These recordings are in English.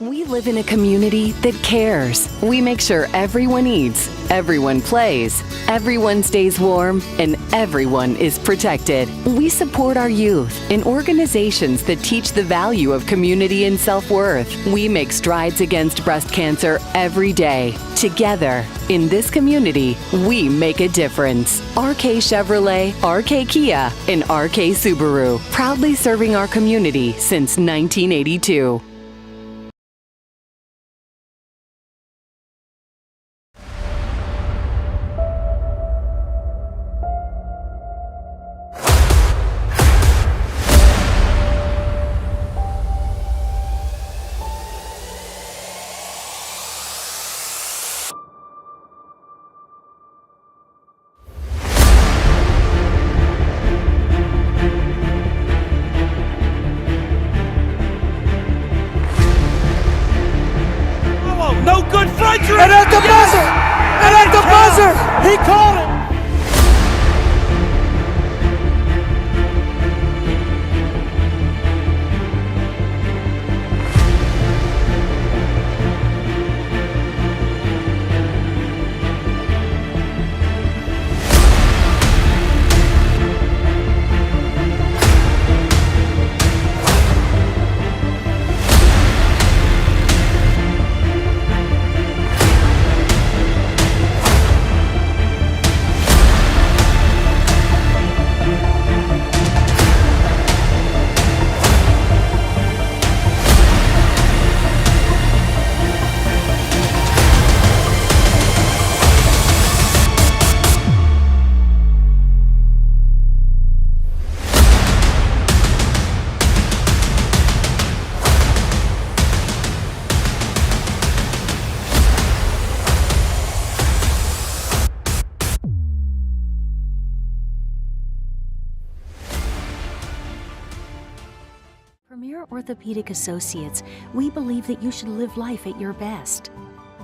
We live in a community that cares. We make sure everyone eats, everyone plays, everyone stays warm, and everyone is protected. We support our youth in organizations that teach the value of community and self-worth. We make strides against breast cancer every day. Together, in this community, we make a difference. RK Chevrolet, RK Kia, and RK Subaru, proudly serving our community since 1982. No good Frederick! And at the buzzer! And at the buzzer! He called it! Premier Orthopedic Associates, we believe that you should live life at your best.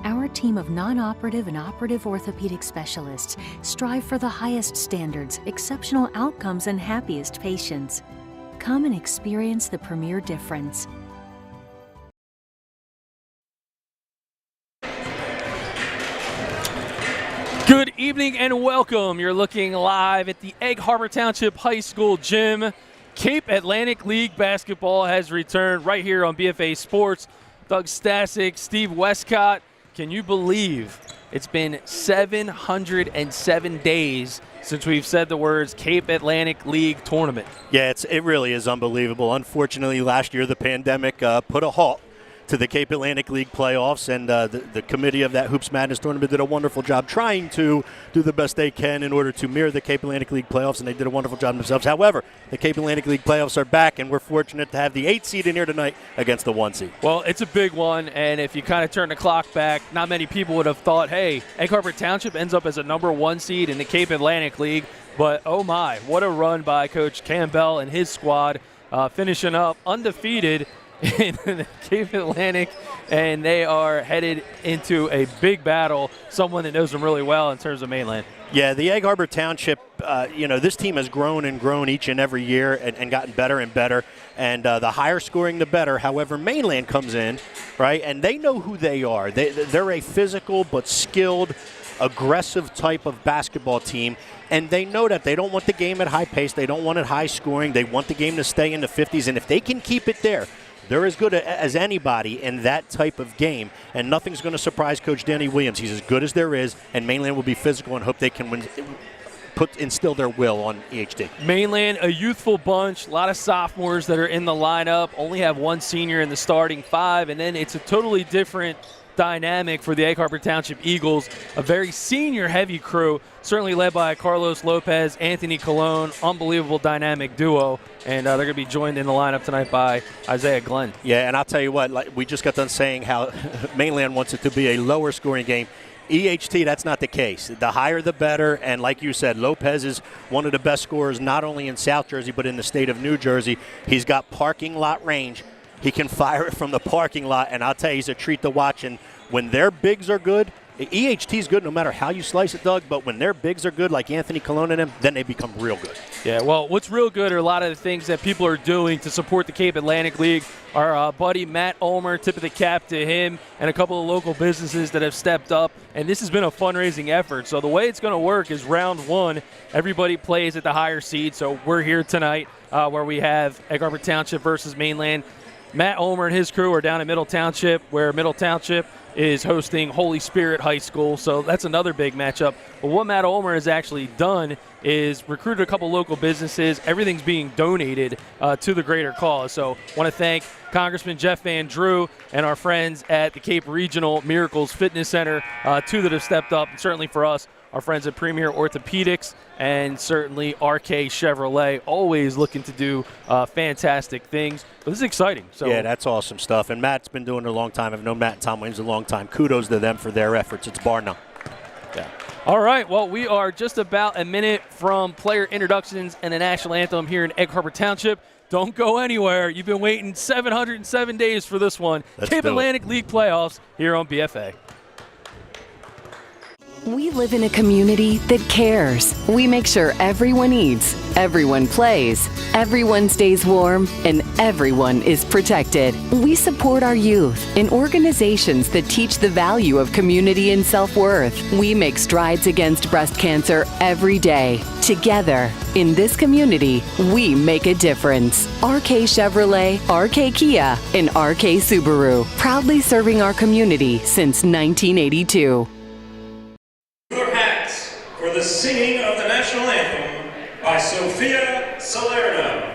Our team of non-operative and operative orthopedic specialists strive for the highest standards, exceptional outcomes, and happiest patients. Come and experience the Premier difference. Good evening and welcome. You're looking live at the Egg Harbor Township High School gym. Cape Atlantic League basketball has returned right here on BFA Sports. Doug Stasic, Steve Westcott. Can you believe it's been 707 days since we've said the words Cape Atlantic League tournament? Yeah, it really is unbelievable. Unfortunately, last year the pandemic put a halt to the Cape Atlantic League playoffs, and the committee of that Hoops Madness tournament did a wonderful job trying to do the best they can in order to mirror the Cape Atlantic League playoffs, and they did a wonderful job themselves. However, the Cape Atlantic League playoffs are back, and we're fortunate to have the 8 seed in here tonight against the 1 seed. Well, it's a big one, and if you kind of turn the clock back, not many people would have thought, hey, Egg Harbor Township ends up as a number 1 seed in the Cape Atlantic League, but oh my, what a run by Coach Campbell and his squad, finishing up undefeated in the Cape Atlantic, and they are headed into a big battle, someone that knows them really well in terms of Mainland. Yeah, the Egg Harbor Township, this team has grown and grown each and every year and gotten better and better, and the higher scoring, the better. However, Mainland comes in, right, and they know who they are. They're a physical but skilled, aggressive type of basketball team, and they know that they don't want the game at high pace. They don't want it high scoring. They want the game to stay in the 50s, and if they can keep it there, they're as good as anybody in that type of game, and nothing's going to surprise Coach Danny Williams. He's as good as there is, and Mainland will be physical and hope they can instill their will on EHT. Mainland, a youthful bunch, a lot of sophomores that are in the lineup, only have 1 senior in the starting 5, and then it's a totally different dynamic for the Egg Harbor Township Eagles, a very senior-heavy crew, certainly led by Carlos Lopez, Anthony Colon, unbelievable dynamic duo, and they're going to be joined in the lineup tonight by Isaiah Glenn. Yeah, and I'll tell you what, we just got done saying how Mainland wants it to be a lower-scoring game. EHT, that's not the case. The higher the better, and like you said, Lopez is one of the best scorers not only in South Jersey but in the state of New Jersey. He's got parking lot range. He can fire it from the parking lot, and I'll tell you, he's a treat to watch. And when their bigs are good, EHT is good no matter how you slice it, Doug, but when their bigs are good, like Anthony Colon and them, then they become real good. Yeah, well, what's real good are a lot of the things that people are doing to support the Cape Atlantic League. Our buddy Matt Ulmer, tip of the cap to him, and a couple of local businesses that have stepped up. And this has been a fundraising effort. So the way it's going to work is round one, everybody plays at the higher seed. So we're here tonight where we have Egg Harbor Township versus Mainland. Matt Ulmer and his crew are down at Middle Township, where Middle Township is hosting Holy Spirit High School, so that's another big matchup. But what Matt Ulmer has actually done is recruited a couple local businesses. Everything's being donated to the greater cause. So I want to thank Congressman Jeff Van Drew and our friends at the Cape Regional Miracles Fitness Center, two that have stepped up, and certainly for us, our friends at Premier Orthopedics, and certainly RK Chevrolet, always looking to do fantastic things. But this is exciting. So yeah, that's awesome stuff. And Matt's been doing it a long time. I've known Matt and Tom Williams a long time. Kudos to them for their efforts. It's bar none. Yeah. All right, well, we are just about a minute from player introductions and the national anthem here in Egg Harbor Township. Don't go anywhere. You've been waiting 707 days for this one. Cape Atlantic League playoffs here on BFA. We live in a community that cares. We make sure everyone eats, everyone plays, everyone stays warm, and everyone is protected. We support our youth in organizations that teach the value of community and self-worth. We make strides against breast cancer every day. Together, in this community, we make a difference. RK Chevrolet, RK Kia, and RK Subaru, proudly serving our community since 1982. For the singing of the national anthem by Sophia Salerno.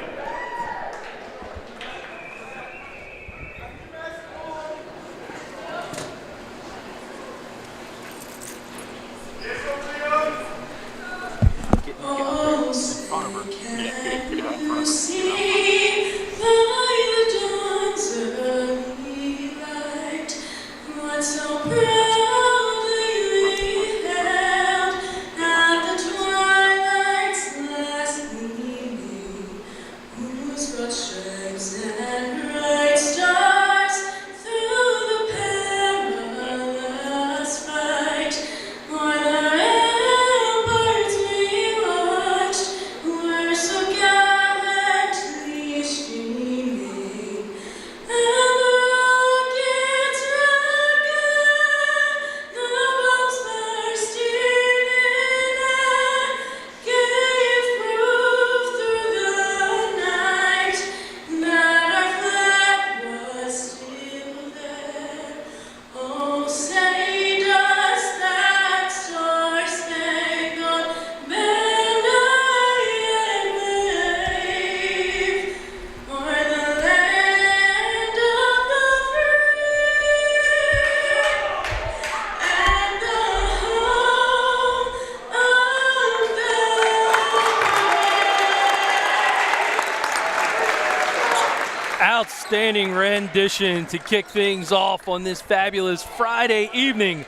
Outstanding rendition to kick things off on this fabulous Friday evening.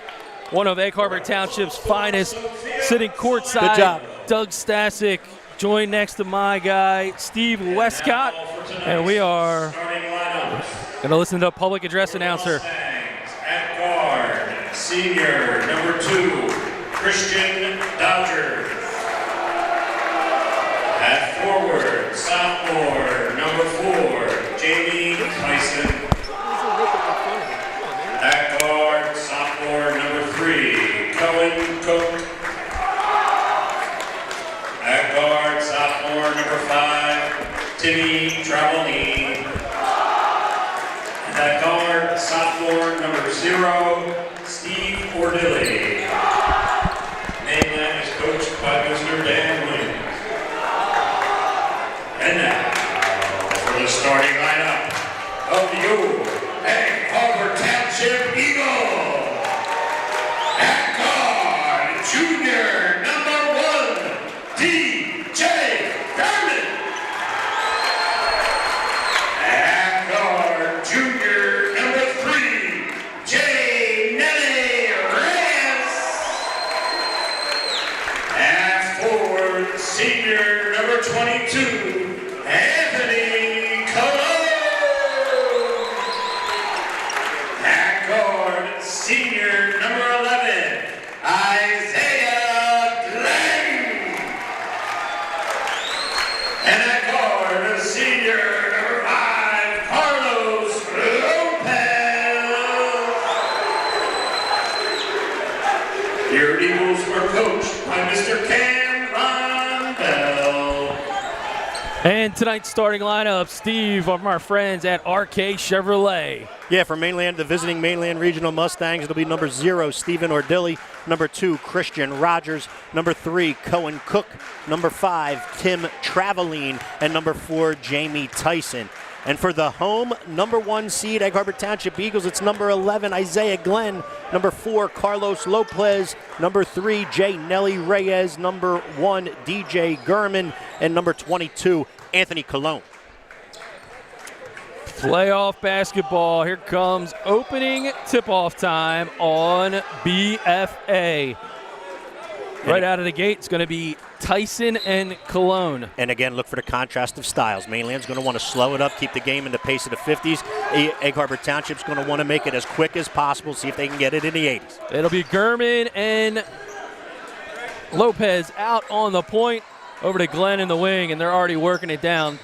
One of Egg Harbor Township's finest, sitting courtside. Good job. Doug Stasic, joined next to my guy, Steve Westcott. And we are going to listen to a public address announcer. At guard, senior number 2, Christian Dodger. At forward, sophomore number 4, Jamie Tyson. At guard, sophomore number 3, Cohen Cook. At guard, sophomore number 5, Timmy Travelini. And at guard, sophomore number 0, Steve Ordilli. Mainland is coached by Mr. Dan Williams. And now, for the starting lineup of the Egg Harbor Township Eagle. At guard, junior number 1, DJ Thurman. At guard, junior number 3, J. Nelly Reyes. At forward, senior number 22, Anthony Colon. Your Eagles are coached by Mr. Campbell. And tonight's starting lineup, Steve, from our friends at RK Chevrolet. Yeah, for Mainland, the visiting Mainland Regional Mustangs, it'll be number 0, Stephen Ordilli. Number 2, Christian Rogers. Number 3, Cohen Cook. Number 5, Tim Traveline. And number 4, Jamie Tyson. And for the home, number 1 seed, Egg Harbor Township Eagles, it's number 11, Isaiah Glenn. Number 4, Carlos Lopez. Number 3, J. Nelly Reyes. Number 1, DJ Gurman. And number 22, Anthony Colon. Playoff basketball. Here comes opening tip-off time on BFA. Right out of the gate, it's going to be Tyson and Cologne. And again, look for the contrast of styles. Mainland's going to want to slow it up, keep the game in the pace of the 50s. Egg Harbor Township's going to want to make it as quick as possible, see if they can get it in the 80s. It'll be Gurman and Lopez out on the point. Over to Glenn in the wing, and they're already working it down.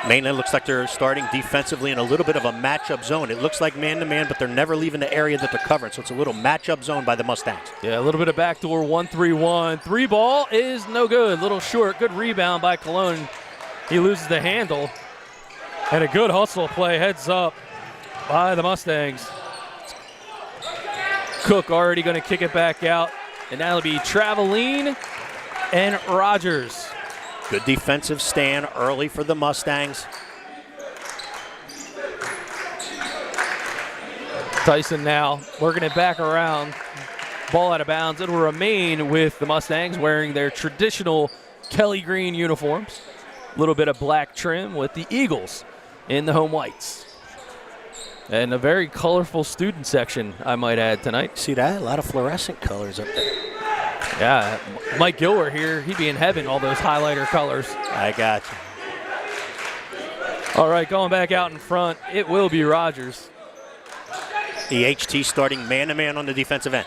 Mainland looks like they're starting defensively in a little bit of a matchup zone. It looks like man-to-man, but they're never leaving the area that they're covering, so it's a little matchup zone by the Mustangs. Yeah, a little bit of backdoor 1-3-1. 3 ball is no good. Little short. Good rebound by Cologne. He loses the handle. And a good hustle play heads up by the Mustangs. Cook already going to kick it back out. And that'll be Traveline and Rogers. Good defensive stand early for the Mustangs. Tyson now working it back around. Ball out of bounds. It'll remain with the Mustangs wearing their traditional Kelly green uniforms. A little bit of black trim with the Eagles in the home whites. And a very colorful student section, I might add, tonight. See that? A lot of fluorescent colors up there. Yeah, Mike Gilwer here, he'd be in heaven, all those highlighter colors. I got you. All right, going back out in front, it will be Rogers. EHT starting man-to-man on the defensive end.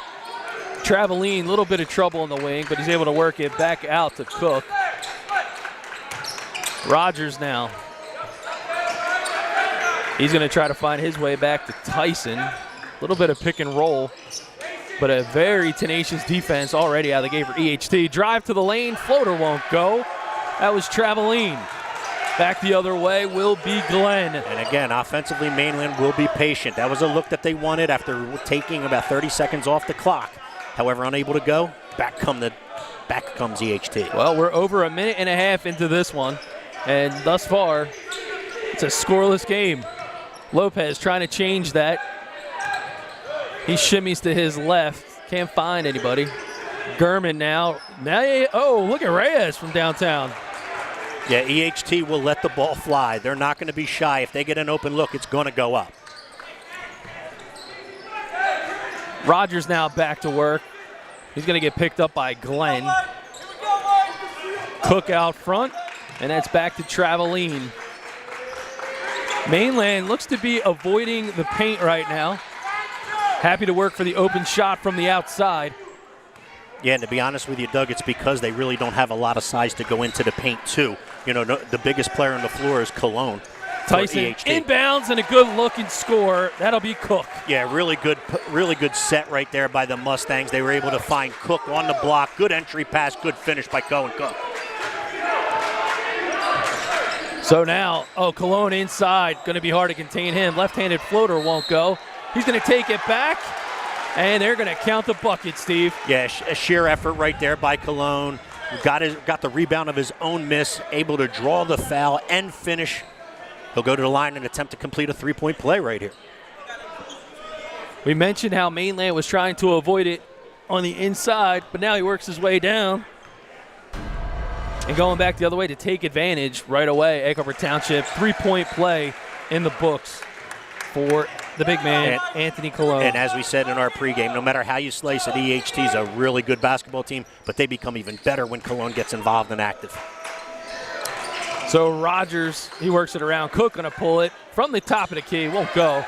Traveline, a little bit of trouble in the wing, but he's able to work it back out to Cook. Rogers now. He's going to try to find his way back to Tyson. A little bit of pick and roll. But a very tenacious defense already out of the gate for EHT. Drive to the lane, floater won't go. That was Traveline. Back the other way will be Glenn. And again, offensively, Mainland will be patient. That was a look that they wanted after taking about 30 seconds off the clock. However, unable to go, back comes EHT. Well, we're over a minute and a half into this one. And thus far, it's a scoreless game. Lopez trying to change that. He shimmies to his left. Can't find anybody. Gurman now. Oh, look at Reyes from downtown. Yeah, EHT will let the ball fly. They're not going to be shy. If they get an open look, it's going to go up. Rogers now back to work. He's going to get picked up by Glenn. Cook out front, and that's back to Traveline. Mainland looks to be avoiding the paint right now. Happy to work for the open shot from the outside. Yeah, and to be honest with you, Doug, it's because they really don't have a lot of size to go into the paint, too. You know, the biggest player on the floor is Cologne. Tyson inbounds and a good look and score. That'll be Cook. Yeah, really good set right there by the Mustangs. They were able to find Cook on the block. Good entry pass, good finish by Cohen Cook. So now, Cologne inside. Going to be hard to contain him. Left-handed floater won't go. He's going to take it back, and they're going to count the bucket, Steve. Yeah, a sheer effort right there by Cologne. Got the rebound of his own miss, able to draw the foul and finish. He'll go to the line and attempt to complete a three-point play right here. We mentioned how Mainland was trying to avoid it on the inside, but now he works his way down. And going back the other way to take advantage right away. Egg Harbor Township, three-point play in the books for the big man, Anthony Cologne. And as we said in our pregame, no matter how you slice it, EHT is a really good basketball team, but they become even better when Cologne gets involved and active. So Rogers, he works it around. Cook going to pull it from the top of the key. Won't go.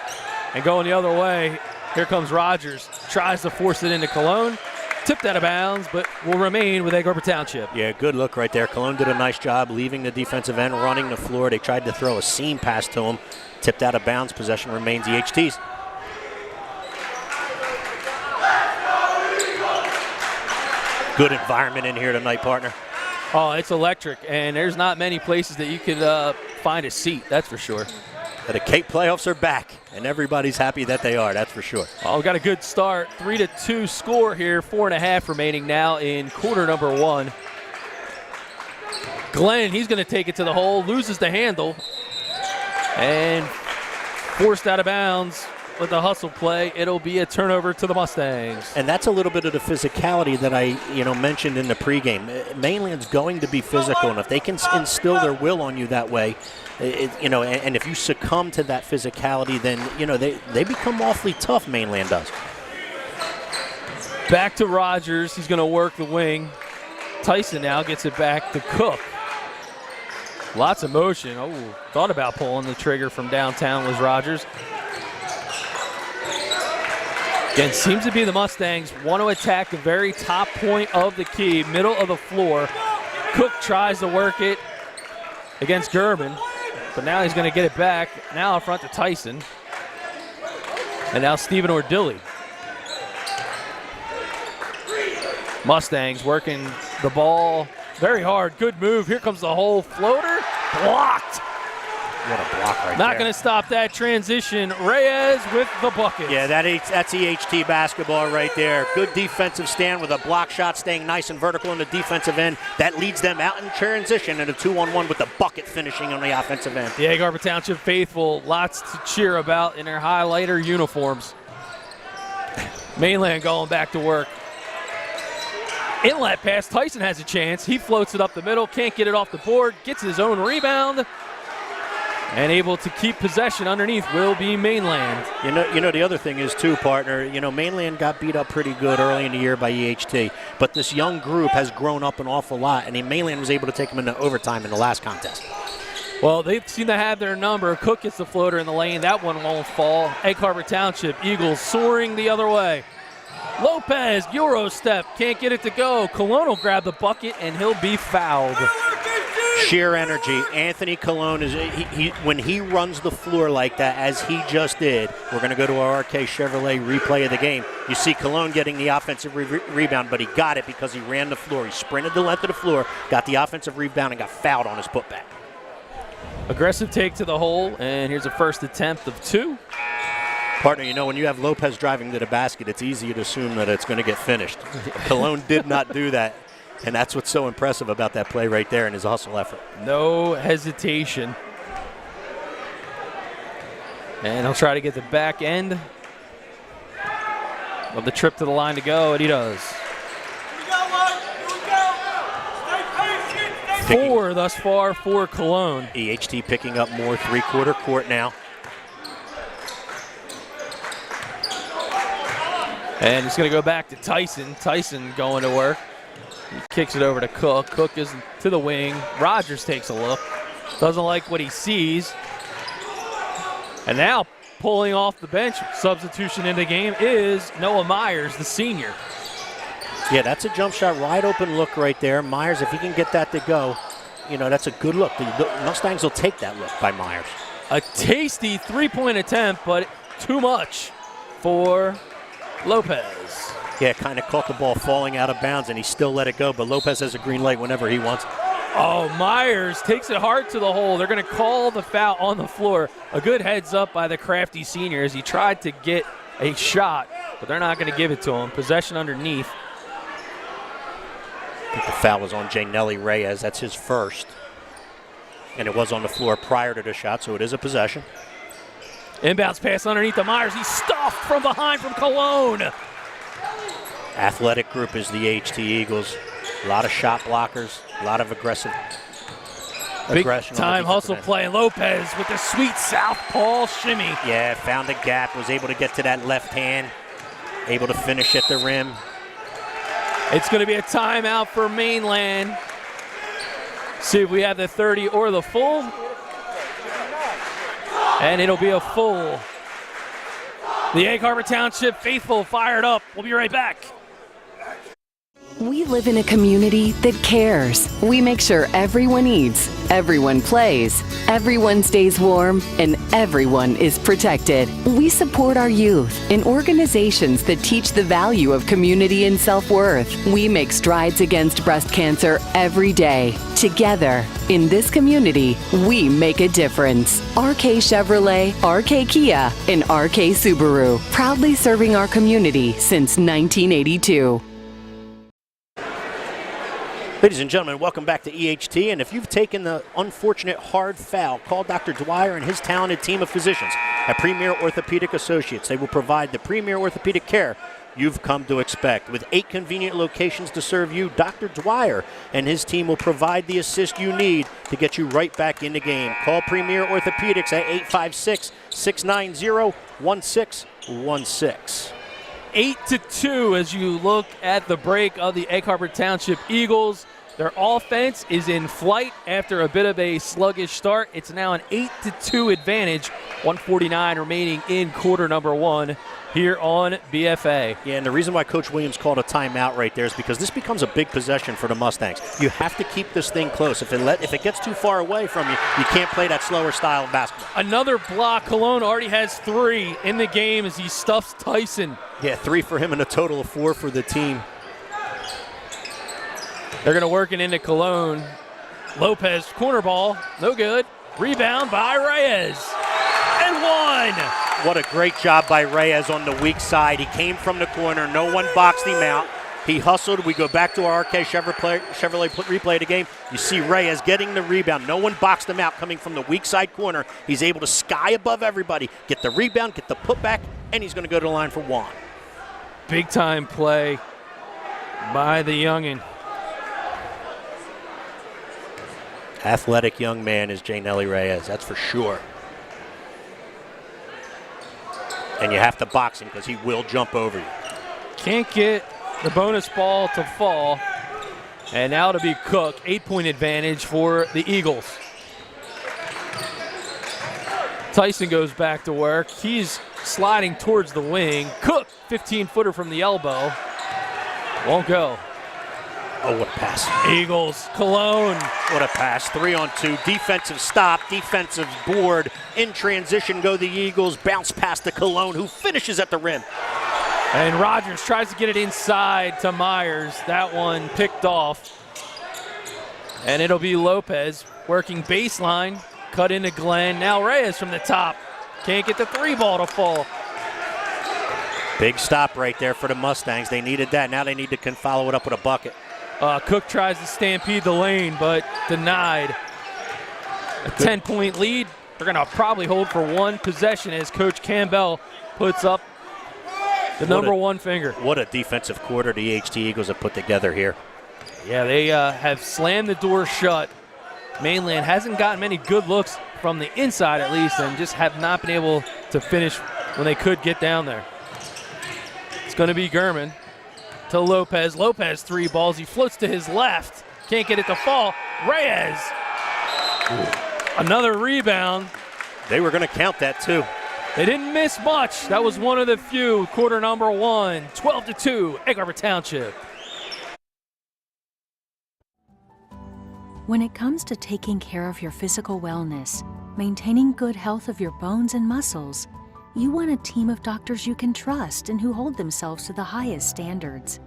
And going the other way, here comes Rogers. Tries to force it into Cologne. Tipped out of bounds, but will remain with Egg Harbor Township. Yeah, good look right there. Cologne did a nice job leaving the defensive end, running the floor. They tried to throw a seam pass to him. Tipped out of bounds. Possession remains EHT's. Good environment in here tonight, partner. Oh, it's electric, and there's not many places that you could find a seat, that's for sure. The Cape playoffs are back, and everybody's happy that they are, that's for sure. Oh, we got a good start. 3-2 score here, 4.5 remaining now in quarter number 1. Glenn, he's going to take it to the hole, loses the handle, and forced out of bounds with the hustle play. It'll be a turnover to the Mustangs. And that's a little bit of the physicality that I mentioned in the pregame. Mainland's going to be physical, and if they can instill their will on you that way, and if you succumb to that physicality, then they become awfully tough. Mainland does. Back to Rogers. He's going to work the wing. Tyson now gets it back to Cook. Lots of motion. Oh, thought about pulling the trigger from downtown was Rogers. Again, seems to be the Mustangs want to attack the very top point of the key, middle of the floor. Cook tries to work it against Gerben, but now he's going to get it back. Now in front to Tyson. And now Stephen Ordilli. Mustangs working the ball very hard. Good move. Here comes the whole floater. Blocked. What a block right there. Not going to stop that transition. Reyes with the bucket. Yeah, that's EHT basketball right there. Good defensive stand with a block shot, staying nice and vertical in the defensive end. That leads them out in transition and a 2-on-1 with the bucket finishing on the offensive end. The Egg Harbor Township faithful, lots to cheer about in their highlighter uniforms. Mainland going back to work. Inlet pass, Tyson has a chance. He floats it up the middle, can't get it off the board, gets his own rebound, and able to keep possession underneath will be Mainland. The other thing is too, partner, Mainland got beat up pretty good early in the year by EHT, but this young group has grown up an awful lot, and Mainland was able to take them into overtime in the last contest. Well, they seem to have their number. Cook gets the floater in the lane. That one won't fall. Egg Harbor Township, Eagles soaring the other way. Lopez, Euro step, can't get it to go. Colon will grab the bucket, and he'll be fouled. Sheer energy. Anthony Colon is when he runs the floor like that, as he just did. We're going to go to our RK Chevrolet replay of the game. You see Colon getting the offensive rebound, but he got it because he ran the floor. He sprinted the length of the floor, got the offensive rebound, and got fouled on his putback. Aggressive take to the hole, and here's a first attempt of 2. Partner, when you have Lopez driving to the basket, it's easy to assume that it's going to get finished. Colon did not do that, and that's what's so impressive about that play right there and his hustle effort. No hesitation. And he'll try to get the back end of the trip to the line to go, and he does. 4 thus far for Cologne. EHT picking up more three-quarter court now. And it's going to go back to Tyson. Tyson going to work. He kicks it over to Cook. Cook is to the wing. Rogers takes a look. Doesn't like what he sees. And now pulling off the bench, substitution in the game is Noah Myers, the senior. Yeah, that's a jump shot, wide open look right there. Myers, if he can get that to go, that's a good look. The Mustangs will take that look by Myers. A tasty three-point attempt, but too much for Lopez. Yeah, kind of caught the ball falling out of bounds, and he still let it go, but Lopez has a green light whenever he wants. Oh, Myers takes it hard to the hole. They're going to call the foul on the floor. A good heads up by the crafty senior as he tried to get a shot, but they're not going to give it to him. Possession underneath. I think the foul was on Janelli Reyes. That's his first. And it was on the floor prior to the shot, so it is a possession. Inbounds pass underneath the Myers. He's stuffed from behind from Cologne. Athletic group is the HT Eagles. A lot of shot blockers, a lot of aggressive aggression. Big time hustle play. Lopez with the sweet southpaw shimmy. Yeah, found a gap, was able to get to that left hand, able to finish at the rim. It's going to be a timeout for Mainland. See if we have the 30 or the full. And it'll be a full. The Egg Harbor Township faithful fired up. We'll be right back. We live in a community that cares. We make sure everyone eats, everyone plays, everyone stays warm, and everyone is protected. We support our youth in organizations that teach the value of community and self-worth. We make strides against breast cancer every day. Together, in this community, we make a difference. RK Chevrolet, RK Kia, and RK Subaru, proudly serving our community since 1982. Ladies and gentlemen, welcome back to EHT. And if you've taken the unfortunate hard foul, call Dr. Dwyer and his talented team of physicians at Premier Orthopedic Associates. They will provide the premier orthopedic care you've come to expect. With 8 convenient locations to serve you, Dr. Dwyer and his team will provide the assist you need to get you right back in the game. Call Premier Orthopedics at 856-690-1616. 8-2 as you look at the break of the Egg Harbor Township Eagles. Their offense is in flight after a bit of a sluggish start. It's now an 8-2 advantage, 1:49 remaining in quarter number 1 here on BFA. Yeah, and the reason why Coach Williams called a timeout right there is because this becomes a big possession for the Mustangs. You have to keep this thing close. If it gets too far away from you, you can't play that slower style of basketball. Another block. Cologne already has 3 in the game as he stuffs Tyson. Yeah, 3 for him and a total of 4 for the team. They're going to work it into Cologne. Lopez, corner ball, no good. Rebound by Reyes. And 1. What a great job by Reyes on the weak side. He came from the corner. No one boxed him out. He hustled. We go back to our RK Chevrolet replay of the game. You see Reyes getting the rebound. No one boxed him out coming from the weak side corner. He's able to sky above everybody, get the rebound, get the putback, and he's going to go to the line for 1. Big time play by the youngin. Athletic young man is Jay Nelly Reyes, that's for sure. And you have to box him because he will jump over you. Can't get the bonus ball to fall. And now to be Cook, 8-point advantage for the Eagles. Tyson goes back to work. He's sliding towards the wing. Cook, 15-footer from the elbow. Won't go. Oh, what a pass. Eagles, Cologne. What a pass. 3-on-2. Defensive stop, defensive board. In transition go the Eagles. Bounce past to Cologne, who finishes at the rim. And Rogers tries to get it inside to Myers. That one picked off. And it'll be Lopez working baseline. Cut into Glenn. Now Reyes from the top. Can't get the 3 ball to fall. Big stop right there for the Mustangs. They needed that. Now they need to follow it up with a bucket. Cook tries to stampede the lane, but denied. A 10-point lead. They're going to probably hold for 1 possession as Coach Campbell puts up the number 1 finger. What a defensive quarter the HT Eagles have put together here. Yeah, they have slammed the door shut. Mainland hasn't gotten many good looks from the inside at least, and just have not been able to finish when they could get down there. It's going to be Gurman to Lopez. Lopez 3 balls. He floats to his left. Can't get it to fall. Reyes. Ooh. Another rebound. They were going to count that too. They didn't miss much. That was one of the few. Quarter number 1. 12-2. Egg Harbor Township. When it comes to taking care of your physical wellness, maintaining good health of your bones and muscles, you want a team of doctors you can trust and who hold themselves to the highest standards.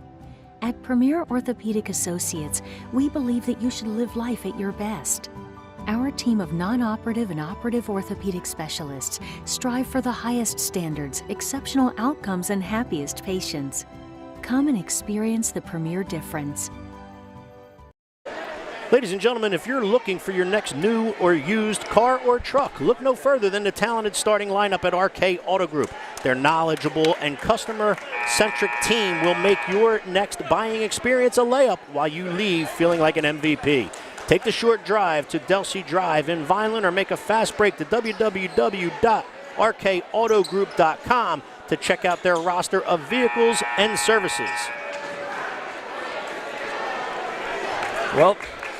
At Premier Orthopedic Associates, we believe that you should live life at your best. Our team of non-operative and operative orthopedic specialists strive for the highest standards, exceptional outcomes, and happiest patients. Come and experience the Premier difference. Ladies and gentlemen, if you're looking for your next new or used car or truck, look no further than the talented starting lineup at RK Auto Group. Their knowledgeable and customer-centric team will make your next buying experience a layup while you leave feeling like an MVP. Take the short drive to Delsey Drive in Vineland or make a fast break to www.rkautogroup.com to check out their roster of vehicles and services. Well,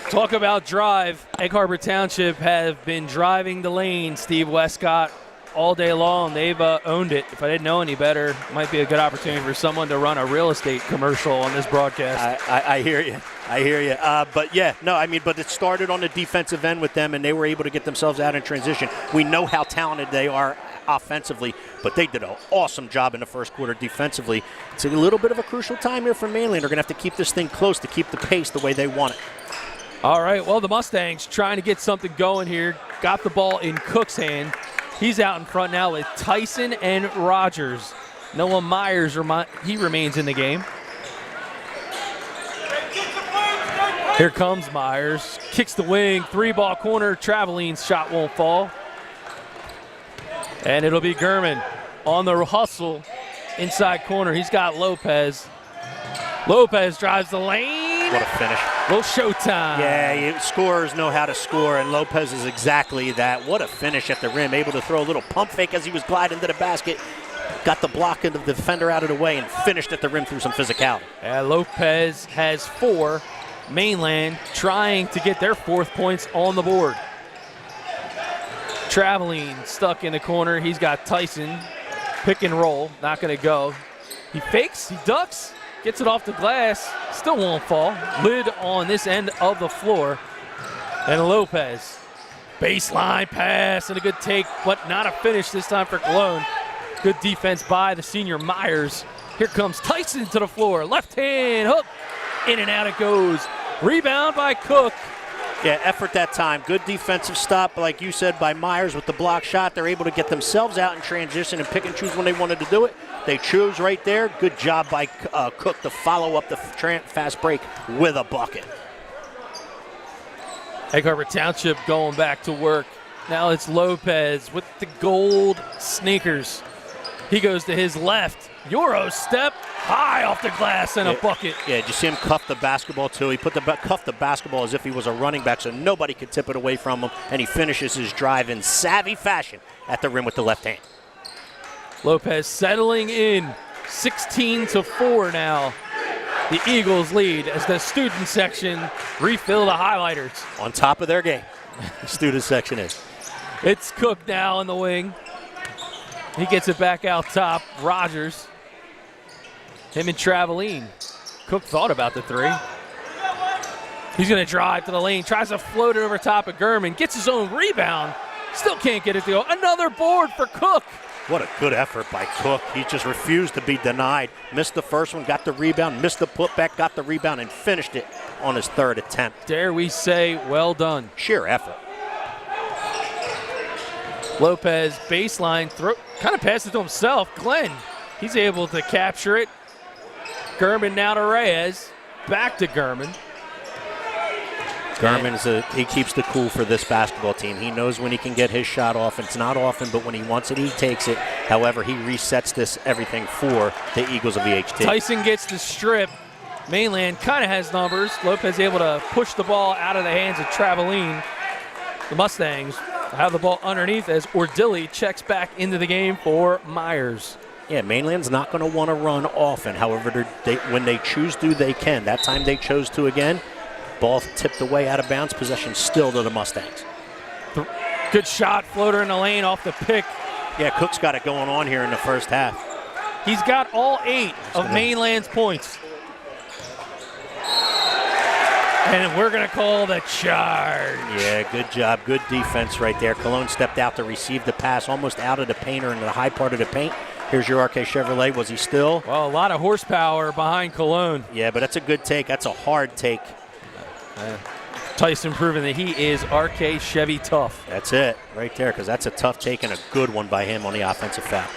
talk about drive. Egg Harbor Township have been driving the lane. Steve Westcott all day long. They've owned it. If I didn't know any better, it might be a good opportunity for someone to run a real estate commercial on this broadcast. I hear you. But it started on the defensive end with them, and they were able to get themselves out in transition. We know how talented they are offensively, but they did an awesome job in the first quarter defensively. It's a little bit of a crucial time here for Mainland. They're going to have to keep this thing close to keep the pace the way they want it. All right, well, the Mustangs trying to get something going here. Got the ball in Cook's hand. He's out in front now with Tyson and Rogers. Noah Myers, he remains in the game. Here comes Myers. Kicks the wing, 3-ball corner. Traveline's shot won't fall. And it'll be Gurman on the hustle. Inside corner, he's got Lopez. Lopez drives the lane. What a finish. Little showtime. Yeah, scorers know how to score, and Lopez is exactly that. What a finish at the rim. Able to throw a little pump fake as he was gliding to the basket. Got the block of the defender out of the way and finished at the rim through some physicality. Lopez has 4. Mainland trying to get their 4th points on the board. Traveling stuck in the corner. He's got Tyson. Pick and roll. Not going to go. He fakes. He ducks. Gets it off the glass. Still won't fall. Lid on this end of the floor. And Lopez. Baseline pass and a good take, but not a finish this time for Cologne. Good defense by the senior Myers. Here comes Tyson to the floor. Left hand hook. In and out it goes. Rebound by Cook. Yeah, effort that time. Good defensive stop, like you said, by Myers with the block shot. They're able to get themselves out in transition and pick and choose when they wanted to do it. They chose right there. Good job by Cook to follow up the fast break with a bucket. Egg Harbor Township going back to work. Now it's Lopez with the gold sneakers. He goes to his left. Euro step high off the glass and a bucket. Yeah, did you see him cuff the basketball too? He cuffed the basketball as if he was a running back so nobody could tip it away from him, and he finishes his drive in savvy fashion at the rim with the left hand. Lopez settling in, 16-4 now. The Eagles lead as the student section refill the highlighters. On top of their game, the student section is. It's Cook now in the wing. He gets it back out top. Rogers. Him and Traveline. Cook thought about the 3. He's going to drive to the lane. Tries to float it over top of Gurman. Gets his own rebound. Still can't get it to go. Another board for Cook. What a good effort by Cook. He just refused to be denied. Missed the first one, got the rebound, missed the putback, got the rebound, and finished it on his 3rd attempt. Dare we say, well done. Sheer effort. Lopez baseline throw, kind of passes to himself. Glenn, he's able to capture it. Gurman now to Reyes. Back to Gurman. Gurman, he keeps the cool for this basketball team. He knows when he can get his shot off. It's not often, but when he wants it, he takes it. However, he resets this everything for the Eagles of VHT. Tyson gets the strip. Mainland kind of has numbers. Lopez able to push the ball out of the hands of Traveline. The Mustangs have the ball underneath as Ordilli checks back into the game for Myers. Yeah, Mainland's not going to want to run often. However, when they choose to, they can. That time they chose to again. Ball tipped away out of bounds. Possession still to the Mustangs. Good shot, floater in the lane off the pick. Yeah, Cook's got it going on here in the first half. He's got all 8 of Mainland's points. And we're going to call the charge. Yeah, good job. Good defense right there. Cologne stepped out to receive the pass almost out of the paint or into the high part of the paint. Here's your RK Chevrolet. Was he still? Well, a lot of horsepower behind Cologne. Yeah, but that's a good take. That's a hard take. Tyson proving that he is RK Chevy tough. That's it right there, because that's a tough take and a good one by him on the offensive foul.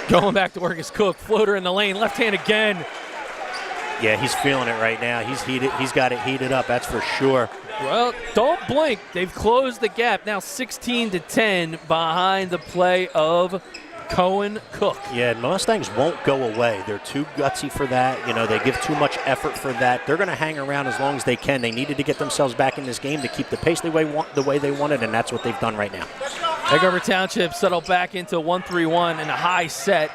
Going back to work is Cook. Floater in the lane. Left hand again. Yeah, he's feeling it right now. He's heated. He's got it heated up, that's for sure. Well, don't blink. They've closed the gap. Now 16-10 behind the play of Cohen Cook. Yeah, Mustangs won't go away. They're too gutsy for that. You know, they give too much effort for that. They're going to hang around as long as they can. They needed to get themselves back in this game to keep the pace the way they wanted, and that's what they've done right now. Egg Harbor Township settle back into 1-3-1 in a high set.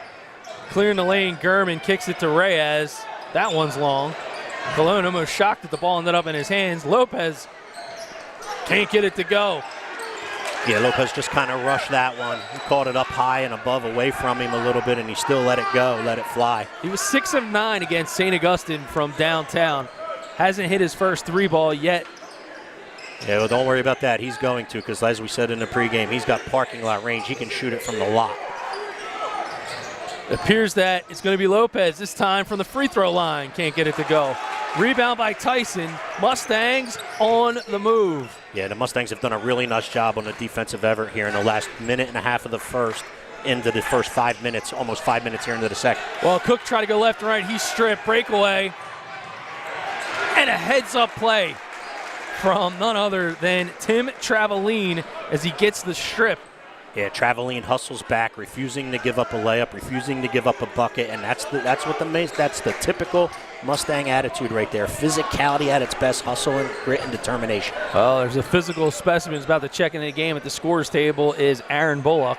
Clearing the lane, Gurman kicks it to Reyes. That one's long. Cologne almost shocked that the ball ended up in his hands. Lopez can't get it to go. Yeah, Lopez just kind of rushed that one. He caught it up high and above, away from him a little bit, and he still let it go, let it fly. He was 6 of 9 against St. Augustine from downtown. Hasn't hit his first 3-ball yet. Yeah, well, don't worry about that. He's going to, because as we said in the pregame, he's got parking lot range. He can shoot it from the lot. It appears that it's going to be Lopez this time from the free throw line. Can't get it to go. Rebound by Tyson. Mustangs on the move. Yeah, the Mustangs have done a really nice job on the defensive effort here in the last minute and a half of the first, into the first 5 minutes, almost 5 minutes here into the second. Well, Cook tried to go left and right. He's stripped. Breakaway. And a heads-up play from none other than Tim Travaline as he gets the strip. Yeah, Travaline hustles back, refusing to give up a layup, refusing to give up a bucket, and that's the typical Mustang attitude right there. Physicality at its best, hustle and grit and determination. Oh, there's a physical specimen who's about to check in the game at the scores table is Aaron Bullock.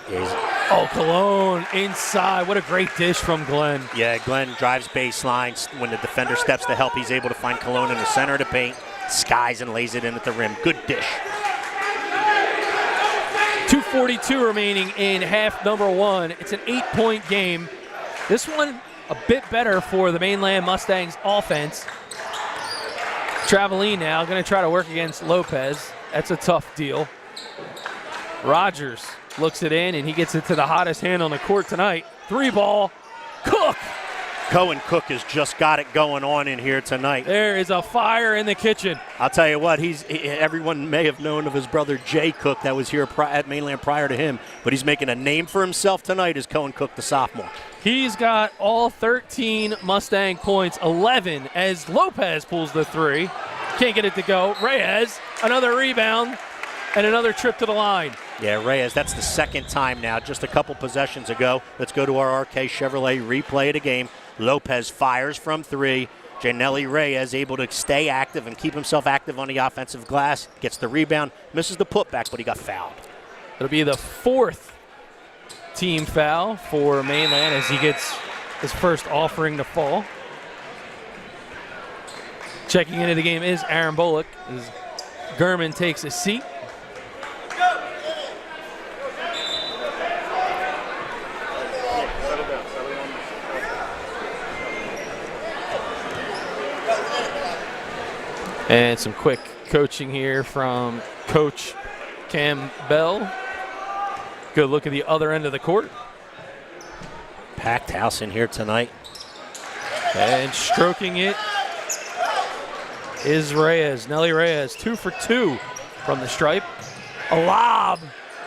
Oh, Cologne inside. What a great dish from Glenn. Yeah, Glenn drives baseline. When the defender steps to help, he's able to find Cologne in the center of the paint, skies and lays it in at the rim. Good dish. 2:42 remaining in half number one. It's an 8-point game. This one a bit better for the Mainland Mustangs offense. Travaline now going to try to work against Lopez. That's a tough deal. Rogers looks it in, and he gets it to the hottest hand on the court tonight. 3-ball. Cook. Cohen Cook has just got it going on in here tonight. There is a fire in the kitchen. I'll tell you what, everyone may have known of his brother Jay Cook that was here at Mainland prior to him, but he's making a name for himself tonight as Cohen Cook, the sophomore. He's got all 13 Mustang points, 11 as Lopez pulls the 3. Can't get it to go. Reyes, another rebound, and another trip to the line. Yeah, Reyes, that's the second time now, just a couple possessions ago. Let's go to our RK Chevrolet replay of the game. Lopez fires from 3. Janelli Reyes able to stay active and keep himself active on the offensive glass. Gets the rebound, misses the putback, but he got fouled. It'll be the 4th team foul for Mainland as he gets his first offering to fall. Checking into the game is Aaron Bullock as Gurman takes a seat. And some quick coaching here from Coach Campbell. Good look at the other end of the court. Packed house in here tonight. And stroking it is Reyes. Nelly Reyes, 2 for 2 from the stripe. A lob.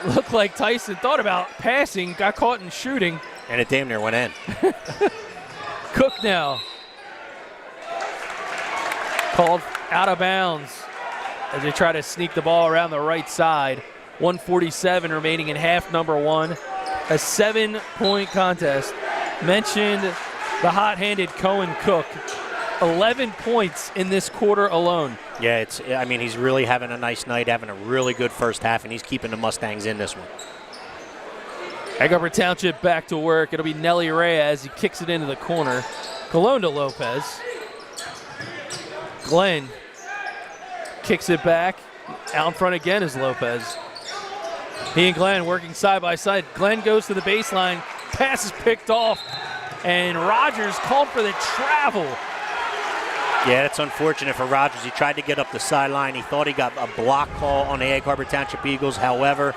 Looked like Tyson thought about passing, got caught in shooting. And it damn near went in. Cook now. Called out of bounds as they try to sneak the ball around the right side. 1:47 remaining in half number one. A 7-point contest. Mentioned the hot-handed Cohen Cook. 11 points in this quarter alone. Yeah, he's really having a nice night, having a really good first half, and he's keeping the Mustangs in this one. Egg Harbor Township back to work. It'll be Nelly Reyes. He kicks it into the corner. Cologne to Lopez. Glenn kicks it back. Out in front again is Lopez. He and Glenn working side by side. Glenn goes to the baseline. Pass is picked off. And Rogers called for the travel. Yeah, that's unfortunate for Rogers. He tried to get up the sideline. He thought he got a block call on the Egg Harbor Township Eagles. However,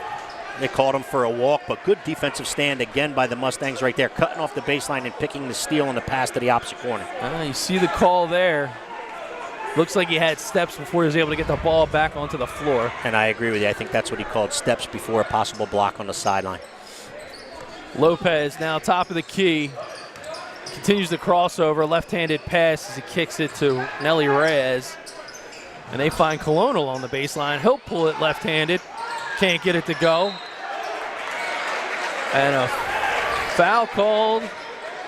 they called him for a walk, but good defensive stand again by the Mustangs right there, cutting off the baseline and picking the steal and the pass to the opposite corner. You see the call there. Looks like he had steps before he was able to get the ball back onto the floor. And I agree with you. I think that's what he called steps before a possible block on the sideline. Lopez now top of the key. Continues the crossover, left-handed pass as he kicks it to Nelly Reyes. And they find Colonel on the baseline. He'll pull it left-handed. Can't get it to go. And a foul called.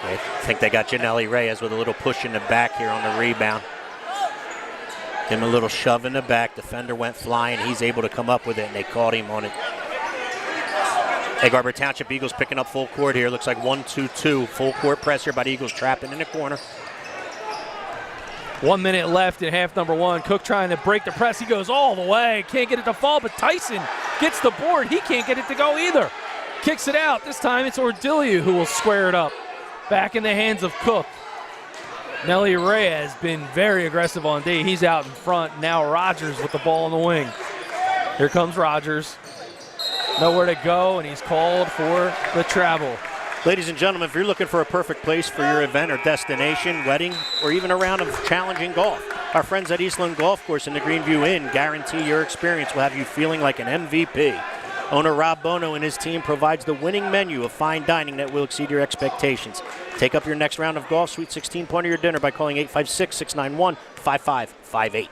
I think they got Janelli Reyes with a little push in the back here on the rebound. Give him a little shove in the back. Defender went flying. He's able to come up with it, and they caught him on it. Egg Harbor Township Eagles picking up full court here. Looks like 1-2-2. Full court press here by the Eagles, trapping in the corner. 1 minute left in half number one. Cook trying to break the press. He goes all the way. Can't get it to fall, but Tyson gets the board. He can't get it to go either. Kicks it out. This time it's Ordilia who will square it up. Back in the hands of Cook. Nelly Ray has been very aggressive on D. He's out in front. Now Rogers with the ball in the wing. Here comes Rogers. Nowhere to go, and he's called for the travel. Ladies and gentlemen, if you're looking for a perfect place for your event or destination, wedding, or even a round of challenging golf, our friends at Eastland Golf Course in the Greenview Inn guarantee your experience will have you feeling like an MVP. Owner Rob Bono and his team provides the winning menu of fine dining that will exceed your expectations. Take up your next round of golf, Sweet 16 point of your dinner by calling 856-691-5558.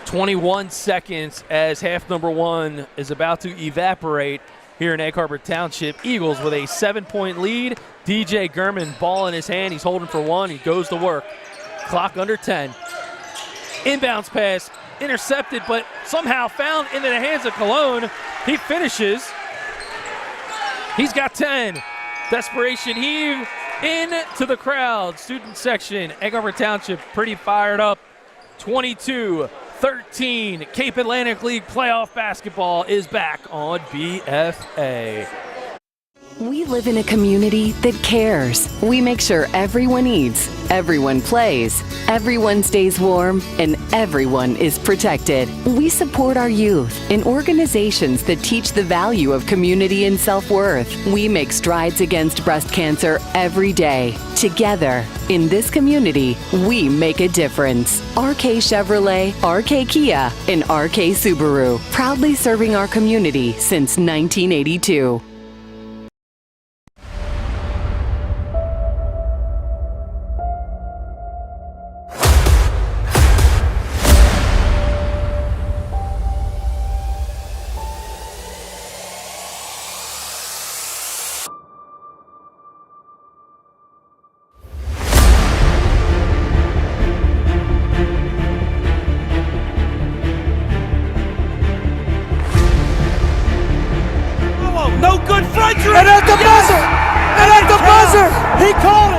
21 seconds as half number one is about to evaporate here in Egg Harbor Township. Eagles with a 7-point lead. DJ Gurman, ball in his hand. He's holding for one. He goes to work. Clock under 10. Inbounds pass, intercepted, but somehow found into the hands of Cologne. He finishes. He's got 10. Desperation heave into the crowd. Student section, Egg Harbor Township pretty fired up. 22-13. Cape Atlantic League playoff basketball is back on BFA. We live in a community that cares. We make sure everyone eats, everyone plays, everyone stays warm, and everyone is protected. We support our youth in organizations that teach the value of community and self-worth. We make strides against breast cancer every day. Together, in this community, we make a difference. RK Chevrolet, RK Kia, and RK Subaru, proudly serving our community since 1982. No good, Frederick! And at the buzzer! And at the buzzer! He called it!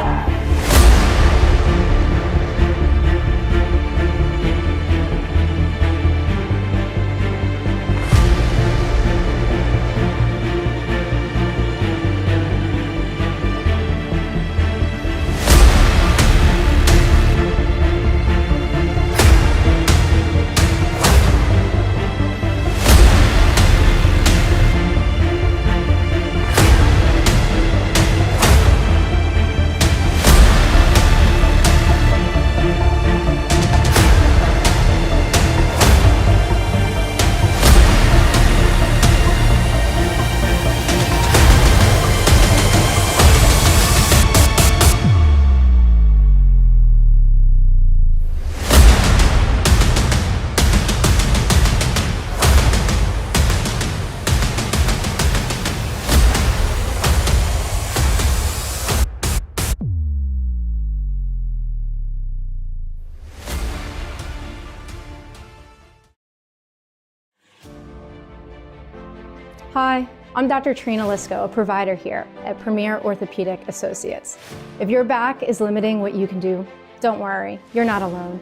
Hi, I'm Dr. Trina Lisko, a provider here at Premier Orthopedic Associates. If your back is limiting what you can do, don't worry, you're not alone.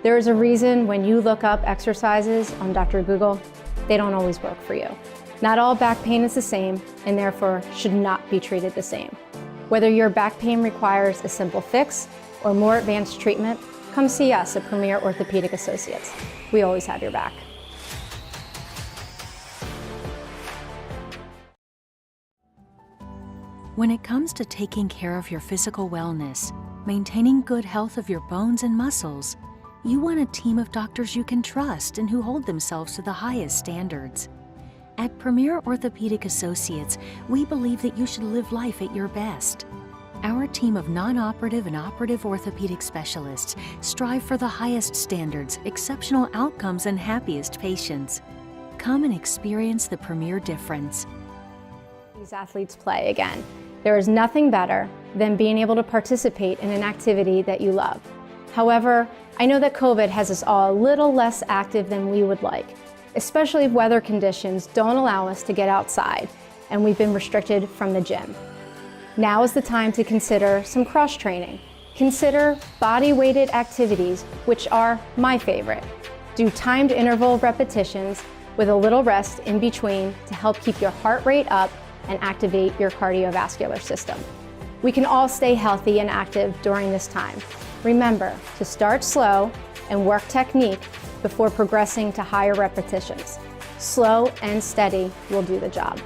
There is a reason when you look up exercises on Dr. Google, they don't always work for you. Not all back pain is the same and therefore should not be treated the same. Whether your back pain requires a simple fix or more advanced treatment, come see us at Premier Orthopedic Associates. We always have your back. When it comes to taking care of your physical wellness, maintaining good health of your bones and muscles, you want a team of doctors you can trust and who hold themselves to the highest standards. At Premier Orthopedic Associates, we believe that you should live life at your best. Our team of non-operative and operative orthopedic specialists strive for the highest standards, exceptional outcomes, and happiest patients. Come and experience the Premier difference. These athletes play again. There is nothing better than being able to participate in an activity that you love. However, I know that COVID has us all a little less active than we would like, especially if weather conditions don't allow us to get outside and we've been restricted from the gym. Now is the time to consider some cross training. Consider body-weighted activities, which are my favorite. Do timed interval repetitions with a little rest in between to help keep your heart rate up and activate your cardiovascular system. We can all stay healthy and active during this time. Remember to start slow and work technique before progressing to higher repetitions. Slow and steady will do the job.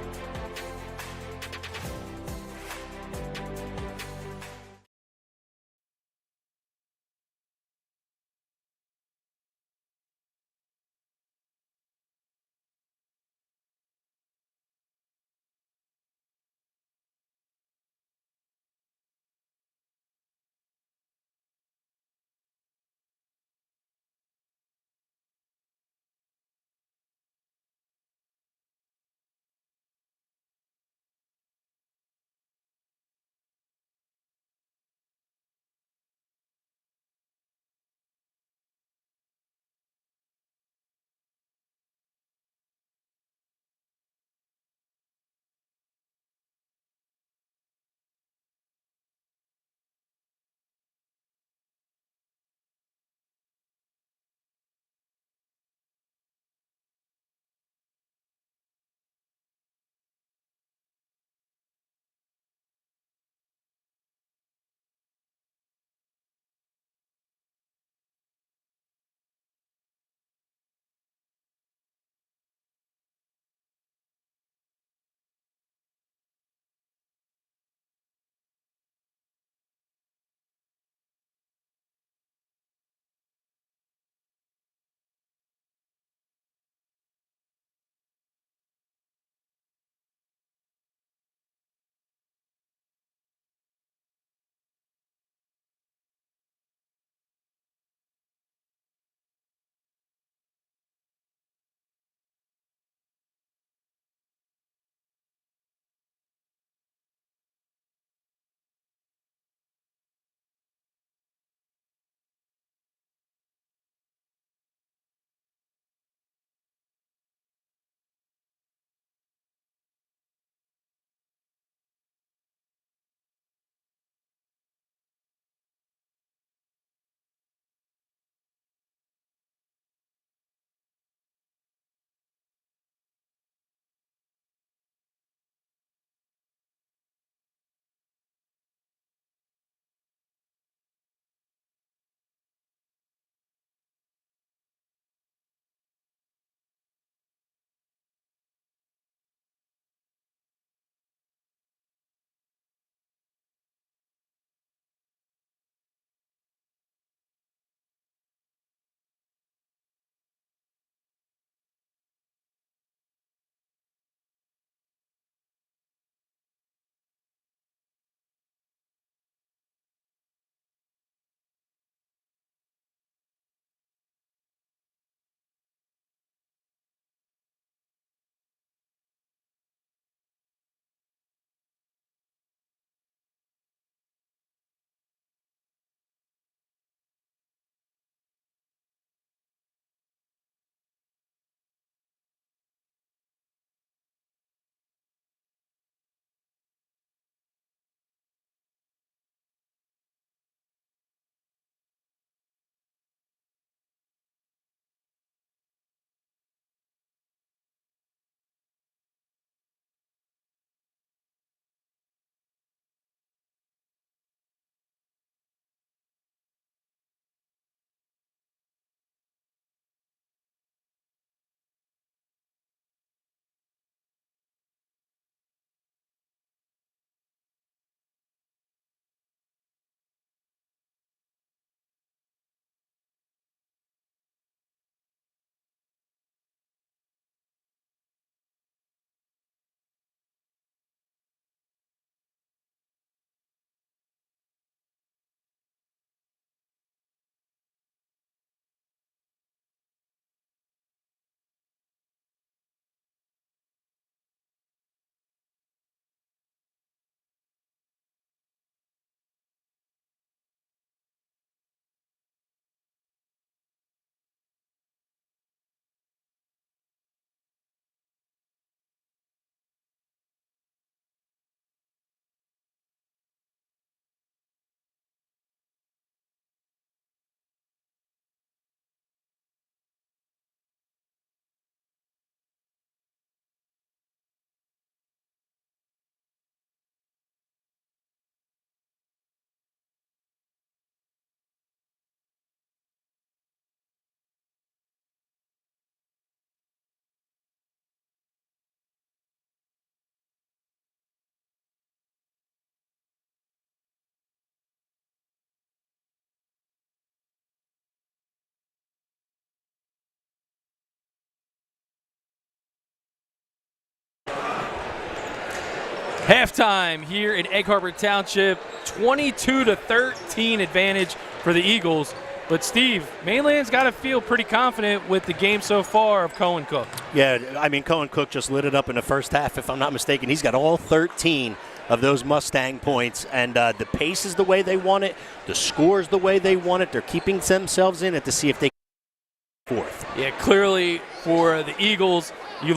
Halftime here in Egg Harbor Township, 22-13 advantage for the Eagles. But Steve, Mainland's got to feel pretty confident with the game so far of Cohen Cook. Yeah, I mean, Cohen Cook just lit it up in the first half, if I'm not mistaken. He's got all 13 of those Mustang points, and the pace is the way they want it. The score is the way they want it. They're keeping themselves in it to see if they can fourth. Yeah, clearly for the Eagles, you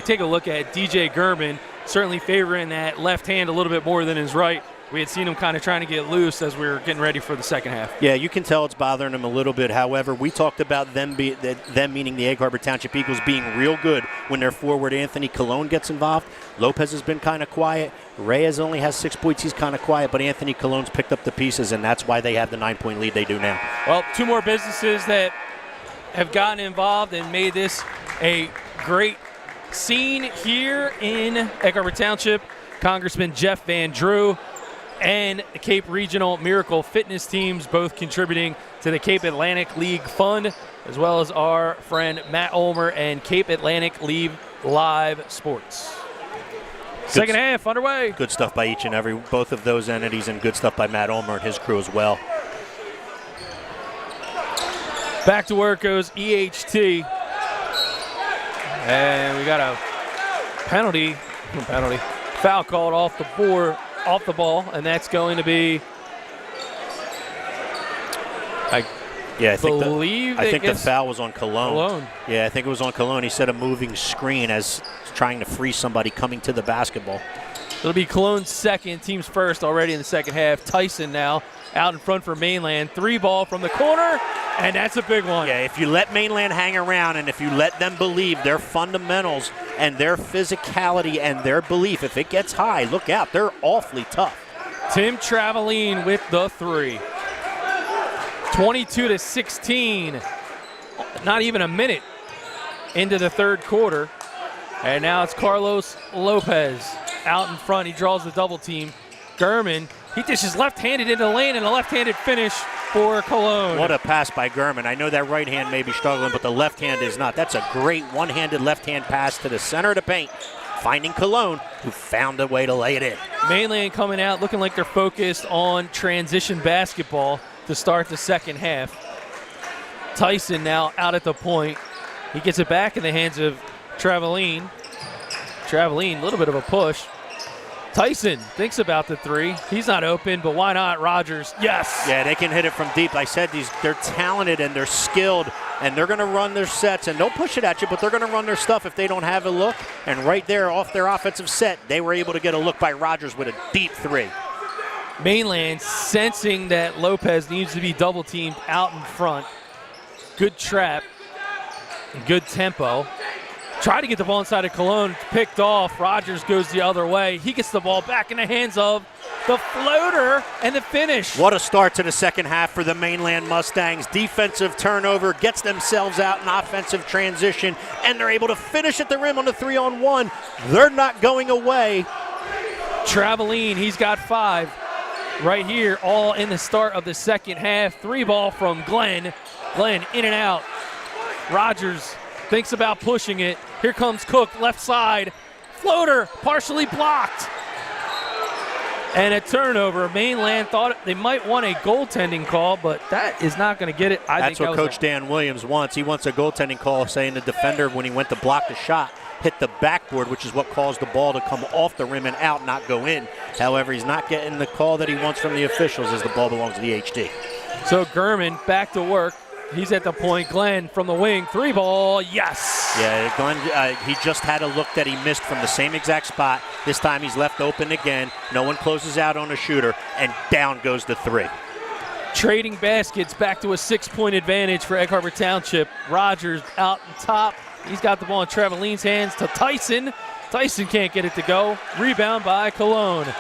take a look at DJ Gurman, certainly favoring that left hand a little bit more than his right. We had seen him kind of trying to get loose as we were getting ready for the second half. Yeah, you can tell it's bothering him a little bit. However, we talked about them meaning the Egg Harbor Township Eagles being real good when their forward Anthony Colon gets involved. Lopez has been kind of quiet. Reyes only has 6 points. He's kind of quiet, but Anthony Colon's picked up the pieces, and that's why they have the 9-point lead they do now. Well, two more businesses that have gotten involved and made this a great scene here in Egg Harbor Township. Congressman Jeff Van Drew and the Cape Regional Miracle Fitness teams both contributing to the Cape Atlantic League Fund, as well as our friend Matt Ulmer and Cape Atlantic League Live Sports. Second half underway. Good stuff by both of those entities, and good stuff by Matt Ulmer and his crew as well. Back to work goes EHT. And we got a foul called off the ball, and that's going to be, I think the foul was on Colon. Yeah, I think it was on Colon. He set a moving screen as trying to free somebody coming to the basketball. It'll be Colon's second, team's first already in the second half. Tyson now out in front for Mainland. 3-ball from the corner, and that's a big one. Yeah, if you let Mainland hang around and if you let them believe their fundamentals and their physicality and their belief, if it gets high, look out. They're awfully tough. Tim Traveline with the 3. 22-16. Not even a minute into the third quarter. And now it's Carlos Lopez out in front. He draws the double team. Gurman, he dishes left-handed into the lane and a left-handed finish for Cologne. What a pass by Gurman. I know that right hand may be struggling, but the left hand is not. That's a great one-handed left-hand pass to the center of the paint, finding Cologne, who found a way to lay it in. Mainland coming out looking like they're focused on transition basketball to start the second half. Tyson now out at the point. He gets it back in the hands of Traveline. Traveline, a little bit of a push. Tyson thinks about the 3. He's not open, but why not? Rogers, yes. Yeah, they can hit it from deep. I said they're talented and they're skilled, and they're going to run their sets, and they'll push it at you, but they're going to run their stuff if they don't have a look. And right there off their offensive set, they were able to get a look by Rogers with a deep 3. Mainland sensing that Lopez needs to be double teamed out in front. Good trap, good tempo. Try to get the ball inside of Cologne, picked off. Rogers goes the other way. He gets the ball back in the hands of the floater and the finish. What a start to the second half for the Mainland Mustangs. Defensive turnover gets themselves out in offensive transition, and they're able to finish at the rim on the 3-on-1. They're not going away. Traveline, he's got 5 right here, all in the start of the second half. 3-ball from Glenn. Glenn in and out. Rogers thinks about pushing it. Here comes Cook, left side. Floater, partially blocked. And a turnover. Mainland thought they might want a goaltending call, but that is not going to get it. That's what Coach Dan Williams wants. He wants a goaltending call, saying the defender, when he went to block the shot, hit the backboard, which is what caused the ball to come off the rim and out, not go in. However, he's not getting the call that he wants from the officials, as the ball belongs to the HD. So Gurman back to work. He's at the point. Glenn from the wing. 3-ball. Yes. Yeah, Glenn, he just had a look that he missed from the same exact spot. This time he's left open again. No one closes out on a shooter, and down goes the 3. Trading baskets back to a 6-point advantage for Egg Harbor Township. Rogers out on top. He's got the ball in Traveline's hands to Tyson. Tyson can't get it to go. Rebound by Cologne.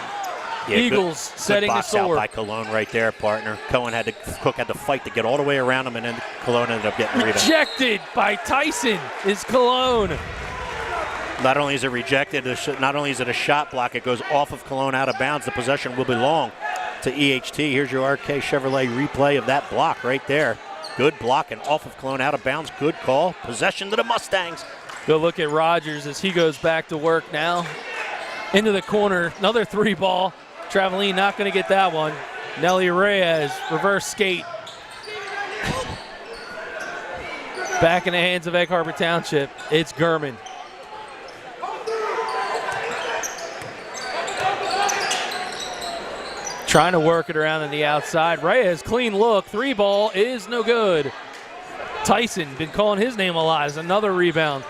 Yeah, Eagles setting the sword. Out by Cologne right there, partner. Cook had to fight to get all the way around him, and then Cologne ended up getting the rebound. Rejected by Tyson is Cologne. Not only is it rejected, not only is it a shot block, it goes off of Cologne out of bounds. The possession will belong to EHT. Here's your RK Chevrolet replay of that block right there. Good block and off of Cologne out of bounds. Good call. Possession to the Mustangs. Good look at Rogers as he goes back to work now. into the corner. Another 3-ball. Traveline not going to get that one. Nelly Reyes, reverse skate. Back in the hands of Egg Harbor Township. It's Gurman. Trying to work it around on the outside. Reyes, clean look. 3-ball is no good. Tyson, been calling his name a lot. It's another rebound.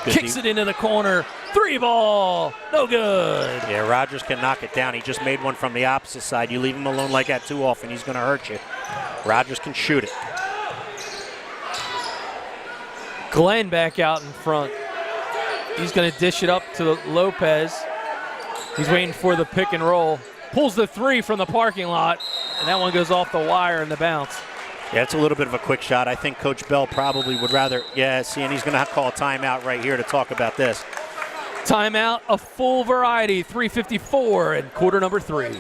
Kicks it into the corner. 3-ball, no good. Yeah, Rogers can knock it down. He just made one from the opposite side. You leave him alone like that too often, he's going to hurt you. Rogers can shoot it. Glenn back out in front. He's going to dish it up to Lopez. He's waiting for the pick and roll. Pulls the 3 from the parking lot, and that one goes off the wire in the bounce. Yeah, it's a little bit of a quick shot. I think Coach Bell probably would rather, and he's going to call a timeout right here to talk about this. Timeout, a full variety, 3:54 and quarter number 3.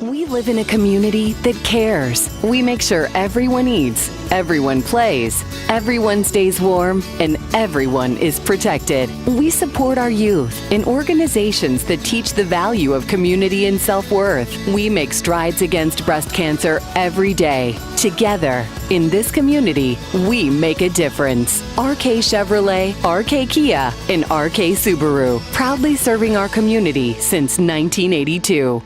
We live in a community that cares. We make sure everyone eats, everyone plays, everyone stays warm, and everyone is protected. We support our youth in organizations that teach the value of community and self-worth. We make strides against breast cancer every day. Together, in this community, we make a difference. RK Chevrolet, RK Kia, and RK Subaru, proudly serving our community since 1982.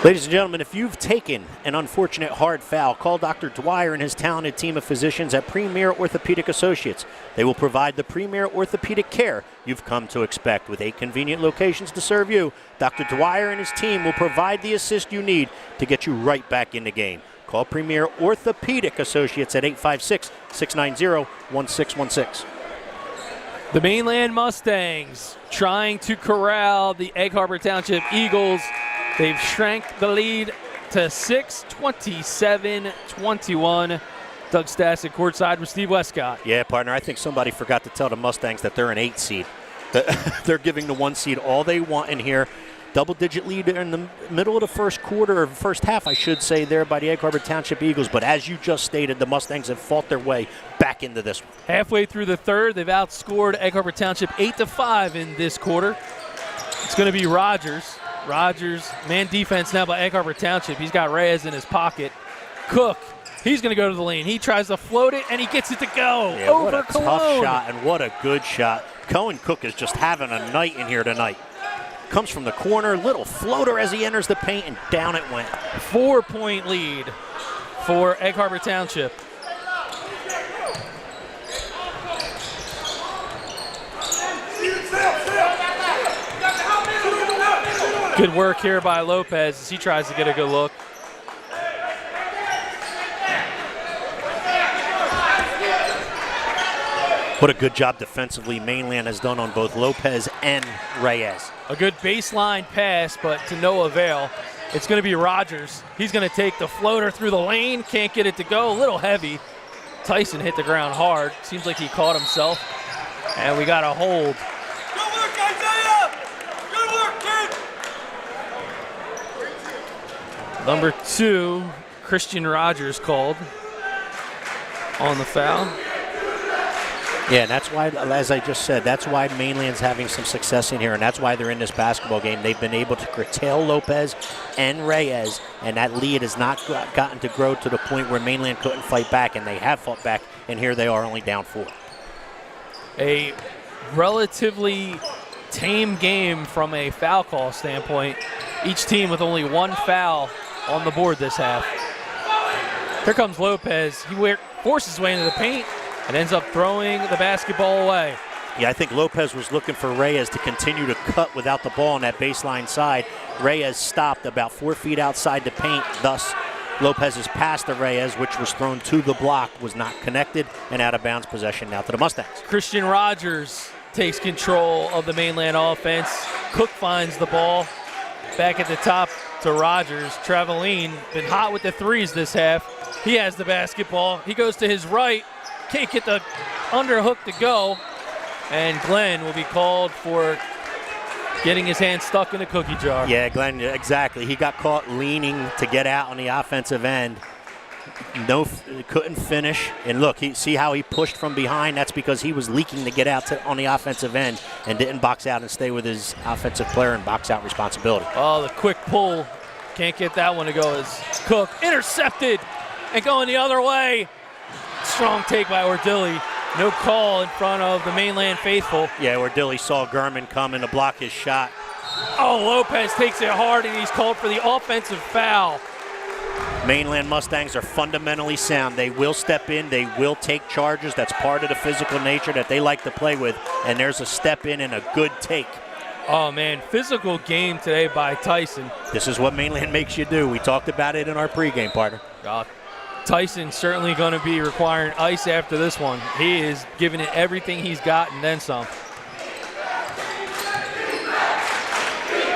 Ladies and gentlemen, if you've taken an unfortunate hard foul, call Dr. Dwyer and his talented team of physicians at Premier Orthopedic Associates. They will provide the premier orthopedic care you've come to expect. With 8 convenient locations to serve you, Dr. Dwyer and his team will provide the assist you need to get you right back in the game. Call Premier Orthopedic Associates at 856-690-1616. The Mainland Mustangs trying to corral the Egg Harbor Township Eagles. They've shrank the lead to 6, 27-21. Doug Stasek courtside with Steve Westcott. Yeah, partner, I think somebody forgot to tell the Mustangs that they're an 8 seed. They're giving the 1 seed all they want in here. Double-digit lead in the middle of the first quarter, or first half, I should say, there by the Egg Harbor Township Eagles. But as you just stated, the Mustangs have fought their way back into this one. Halfway through the third, they've outscored Egg Harbor Township 8-5 in this quarter. It's going to be Rogers. Rogers, man defense now by Egg Harbor Township. He's got Reyes in his pocket. Cook, he's going to go to the lane. He tries to float it, and he gets it to go. Yeah, over what a Cologne. tough shot, and what a good shot. Cohen Cook is just having a night in here tonight. Comes from the corner, little floater as he enters the paint, and down it went. 4-point lead for Egg Harbor Township. Good work here by Lopez as he tries to get a good look. What a good job defensively Mainland has done on both Lopez and Reyes. A good baseline pass, but to no avail. It's going to be Rogers. He's going to take the floater through the lane. Can't get it to go. A little heavy. Tyson hit the ground hard. Seems like he caught himself. And we got a hold. Good work, Isaiah! Good work, kid! Number 2, Christian Rogers called on the foul. Yeah, and that's why, as I just said, that's why Mainland's having some success in here, and that's why they're in this basketball game. They've been able to curtail Lopez and Reyes, and that lead has not gotten to grow to the point where Mainland couldn't fight back, and they have fought back, and here they are only down 4. A relatively tame game from a foul call standpoint. Each team with only 1 foul on the board this half. Here comes Lopez. He forces his way into the paint and ends up throwing the basketball away. Yeah, I think Lopez was looking for Reyes to continue to cut without the ball on that baseline side. Reyes stopped about 4 feet outside the paint. Thus, Lopez's pass to Reyes, which was thrown to the block, was not connected, and out of bounds possession now to the Mustangs. Christian Rogers takes control of the Mainland offense. Cook finds the ball back at the top to Rogers. Traveline been hot with the threes this half. He has the basketball. He goes to his right. Can't get the underhook to go. And Glenn will be called for getting his hand stuck in a cookie jar. Yeah, Glenn, exactly. He got caught leaning to get out on the offensive end. couldn't finish. And look, see how he pushed from behind? That's because he was leaking to get out on the offensive end and didn't box out and stay with his offensive player and box out responsibility. Oh, the quick pull. Can't get that one to go as Cook intercepted and going the other way. Strong take by Ordilly. No call in front of the Mainland faithful. Yeah, Ordilly saw Gurman coming to block his shot. Oh, Lopez takes it hard, and he's called for the offensive foul. Mainland Mustangs are fundamentally sound. They will step in. They will take charges. That's part of the physical nature that they like to play with. And there's a step in and a good take. Oh, man, physical game today by Tyson. This is what Mainland makes you do. We talked about it in our pregame, partner. Tyson certainly going to be requiring ice after this one. He is giving it everything he's got and then some.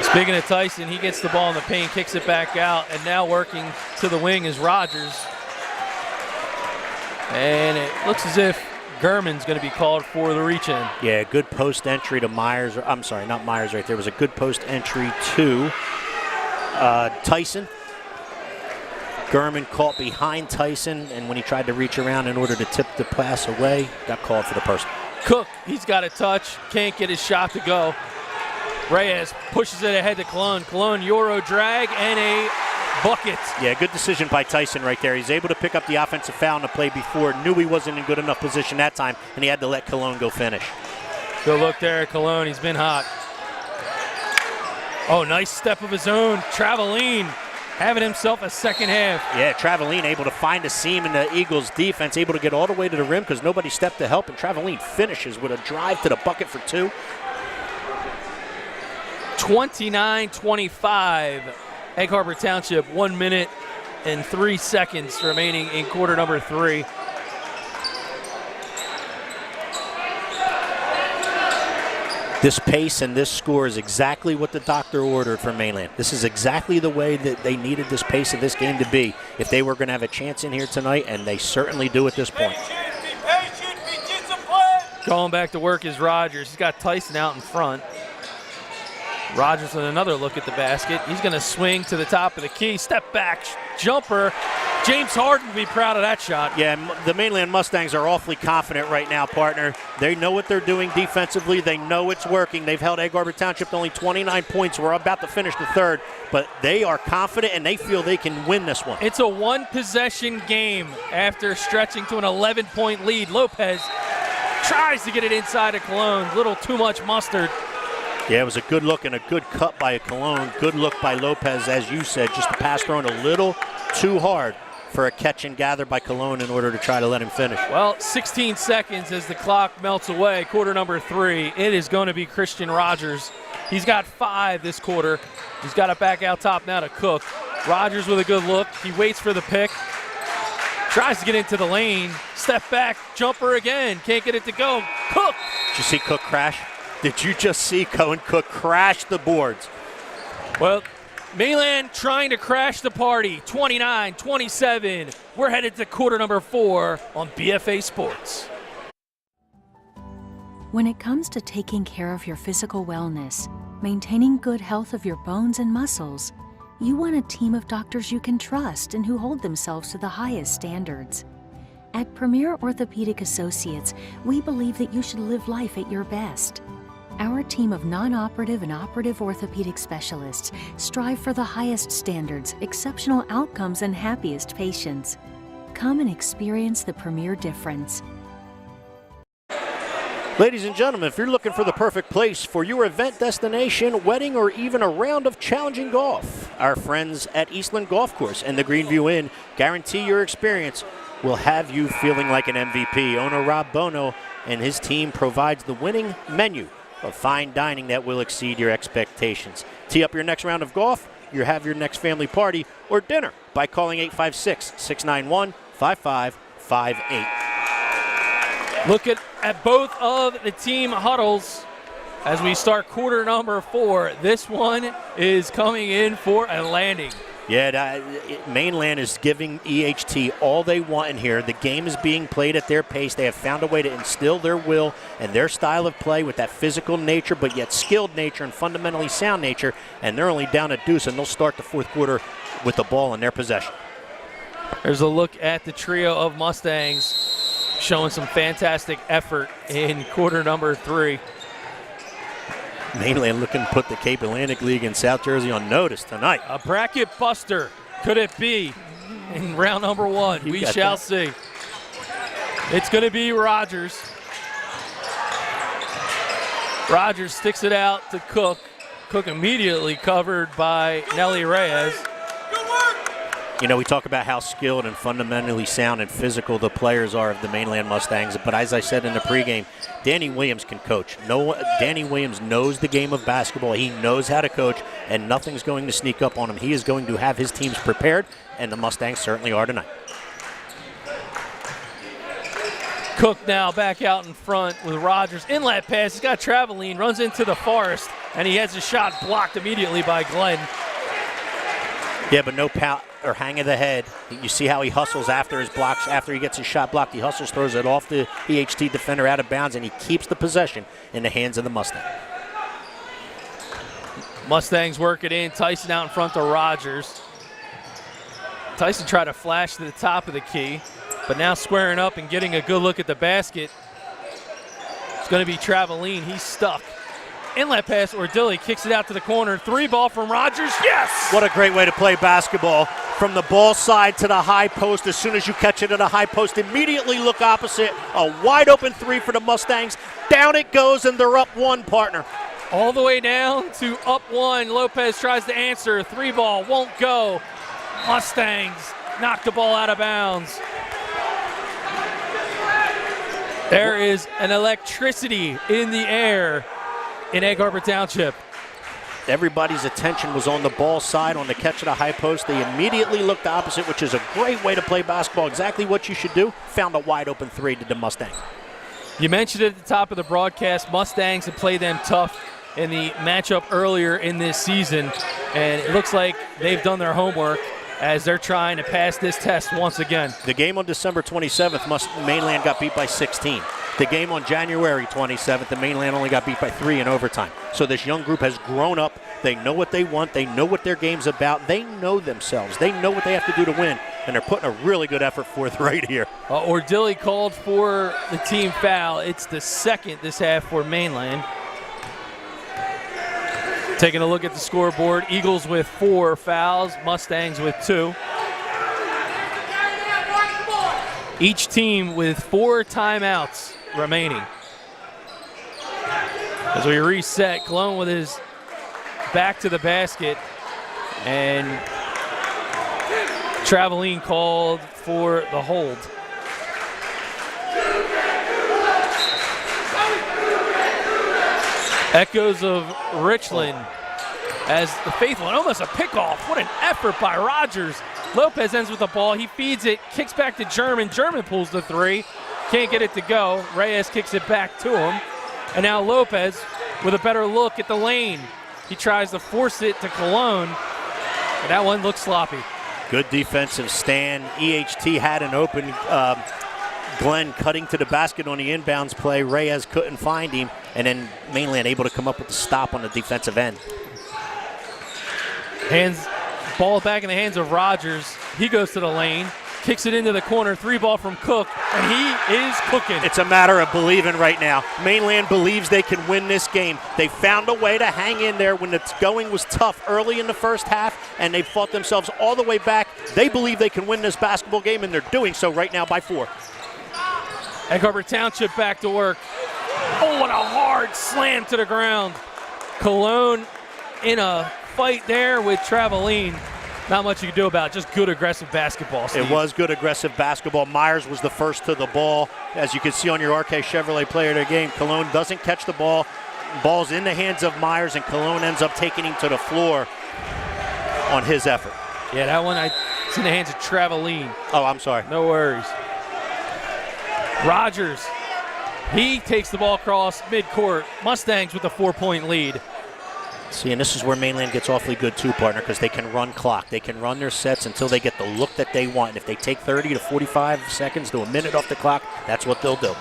Speaking of Tyson, he gets the ball in the paint, kicks it back out, and now working to the wing is Rogers. And it looks as if Gurman's going to be called for the reach-in. Yeah, good post entry to Myers. I'm sorry, not Myers right there. It was a good post entry to Tyson. Gurman caught behind Tyson, and when he tried to reach around in order to tip the pass away, got called for the person. Cook, he's got a touch, can't get his shot to go. Reyes pushes it ahead to Cologne. Cologne, Euro drag, and a bucket. Yeah, good decision by Tyson right there. He's able to pick up the offensive foul in the play before, knew he wasn't in good enough position that time, and he had to let Cologne go finish. Good look there at Cologne. He's been hot. Oh, nice step of his own. Traveline having himself a second half. Yeah, Traveline able to find a seam in the Eagles' defense, able to get all the way to the rim because nobody stepped to help, and Traveline finishes with a drive to the bucket for two. 29-25, Egg Harbor Township, 1 minute and 3 seconds remaining in quarter number 3. This pace and this score is exactly what the doctor ordered for Mainland. This is exactly the way that they needed this pace of this game to be if they were going to have a chance in here tonight, and they certainly do at this point. Going back to work is Rogers. He's got Tyson out in front. Rogers with another look at the basket. He's going to swing to the top of the key. Step back, jumper. James Harden will be proud of that shot. Yeah, the Mainland Mustangs are awfully confident right now, partner. They know what they're doing defensively. They know it's working. They've held Egg Harbor Township to only 29 points. We're about to finish the third, but they are confident and they feel they can win this one. It's a one-possession game after stretching to an 11-point lead. Lopez tries to get it inside of Cologne. A little too much mustard. Yeah, it was a good look and a good cut by Cologne. Good look by Lopez, as you said. Just the pass thrown a little too hard for a catch and gather by Cologne in order to try to let him finish. Well, 16 seconds as the clock melts away. Quarter number 3. It is going to be Christian Rogers. He's got 5 this quarter. He's got it back out top now to Cook. Rogers with a good look. He waits for the pick. Tries to get into the lane. Step back. Jumper again. Can't get it to go. Cook. Did you see Cook crash? Did you just see Cohen Cook crash the boards? Well, Mainland trying to crash the party. 29-27. We're headed to quarter number 4 on BFA Sports. When it comes to taking care of your physical wellness, maintaining good health of your bones and muscles, you want a team of doctors you can trust and who hold themselves to the highest standards. At Premier Orthopedic Associates, we believe that you should live life at your best. Our team of non-operative and operative orthopedic specialists strive for the highest standards, exceptional outcomes, and happiest patients. Come and experience the Premier difference. Ladies and gentlemen, if you're looking for the perfect place for your event destination, wedding, or even a round of challenging golf, our friends at Eastland Golf Course and the Greenview Inn guarantee your experience will have you feeling like an MVP. Owner Rob Bono and his team provides the winning menu of fine dining that will exceed your expectations. Tee up your next round of golf, you have your next family party or dinner by calling 856-691-5558. Look at both of the team huddles as we start quarter number 4. This one is coming in for a landing. Yeah, Mainland is giving EHT all they want in here. The game is being played at their pace. They have found a way to instill their will and their style of play with that physical nature, but yet skilled nature and fundamentally sound nature, and they're only down a deuce, and they'll start the fourth quarter with the ball in their possession. There's a look at the trio of Mustangs showing some fantastic effort in quarter number 3. Mainland looking to put the Cape Atlantic League in South Jersey on notice tonight. A bracket buster. Could it be in round number 1? We shall see. It's going to be Rogers. Rogers sticks it out to Cook. Cook immediately covered by Nelly Reyes. You know, we talk about how skilled and fundamentally sound and physical the players are of the Mainland Mustangs, but as I said in the pregame, Danny Williams can coach. Danny Williams knows the game of basketball. He knows how to coach, and nothing's going to sneak up on him. He is going to have his teams prepared, and the Mustangs certainly are tonight. Cook now back out in front with Rogers. Inlet pass. He's got Traveline, runs into the forest, and he has a shot blocked immediately by Glenn. Yeah, but no pout or hang of the head. You see how he hustles after his blocks. After he gets his shot blocked, he hustles, throws it off the EHT defender out of bounds, and he keeps the possession in the hands of the Mustang. Mustangs work it in. Tyson out in front to Rogers. Tyson tried to flash to the top of the key, but now squaring up and getting a good look at the basket. It's going to be Traveline. He's stuck. Inlet pass, Ordilli kicks it out to the corner. 3 ball from Rogers. Yes! What a great way to play basketball. From the ball side to the high post. As soon as you catch it at a high post, immediately look opposite. A wide open 3 for the Mustangs. Down it goes, and they're up 1, partner. All the way down to up 1. Lopez tries to answer. 3 ball won't go. Mustangs knock the ball out of bounds. There is an electricity in the air in Egg Harbor Township. Everybody's attention was on the ball side, on the catch at a high post. They immediately looked opposite, which is a great way to play basketball. Exactly what you should do. Found a wide open 3 to the Mustangs. You mentioned it at the top of the broadcast. Mustangs have played them tough in the matchup earlier in this season, and it looks like they've done their homework as they're trying to pass this test once again. The game on December 27th, Mainland got beat by 16. The game on January 27th, the Mainland only got beat by 3 in overtime. So this young group has grown up. They know what they want. They know what their game's about. They know themselves. They know what they have to do to win, and they're putting a really good effort forth right here. Ordilli called for the team foul. It's the second this half for Mainland. Taking a look at the scoreboard, Eagles with 4 fouls, Mustangs with 2. Each team with 4 timeouts remaining. As we reset, Cologne with his back to the basket, and Traveline called for the hold. Echoes of Richland as the faithful, and almost a pickoff. What an effort by Rogers. Lopez ends with the ball. He feeds it, kicks back to German. German pulls the 3. Can't get it to go. Reyes kicks it back to him. And now Lopez with a better look at the lane. He tries to force it to Cologne, and that one looks sloppy. Good defensive stand. EHT had an open Glenn cutting to the basket on the inbounds play. Reyes couldn't find him, and then Mainland able to come up with the stop on the defensive end. Ball back in the hands of Rogers. He goes to the lane, kicks it into the corner. 3 ball from Cook, and he is cooking. It's a matter of believing right now. Mainland believes they can win this game. They found a way to hang in there when the going was tough early in the first half, and they fought themselves all the way back. They believe they can win this basketball game, and they're doing so right now by 4. Egg Harbor Township back to work. Oh, what a hard slam to the ground. Cologne in a fight there with Traveline. Not much you can do about it. Just good aggressive basketball, Steve. It was good aggressive basketball. Myers was the first to the ball. As you can see on your RK Chevrolet player of the game, Cologne doesn't catch the ball. Ball's in the hands of Myers, and Cologne ends up taking him to the floor on his effort. Yeah, that one, it's in the hands of Traveline. Oh, I'm sorry. No worries. Rogers, he takes the ball across midcourt. Mustangs with a 4-point lead. See, and this is where Mainland gets awfully good too, partner, because they can run clock. They can run their sets until they get the look that they want. And if they take 30 to 45 seconds to a minute off the clock, that's what they'll do.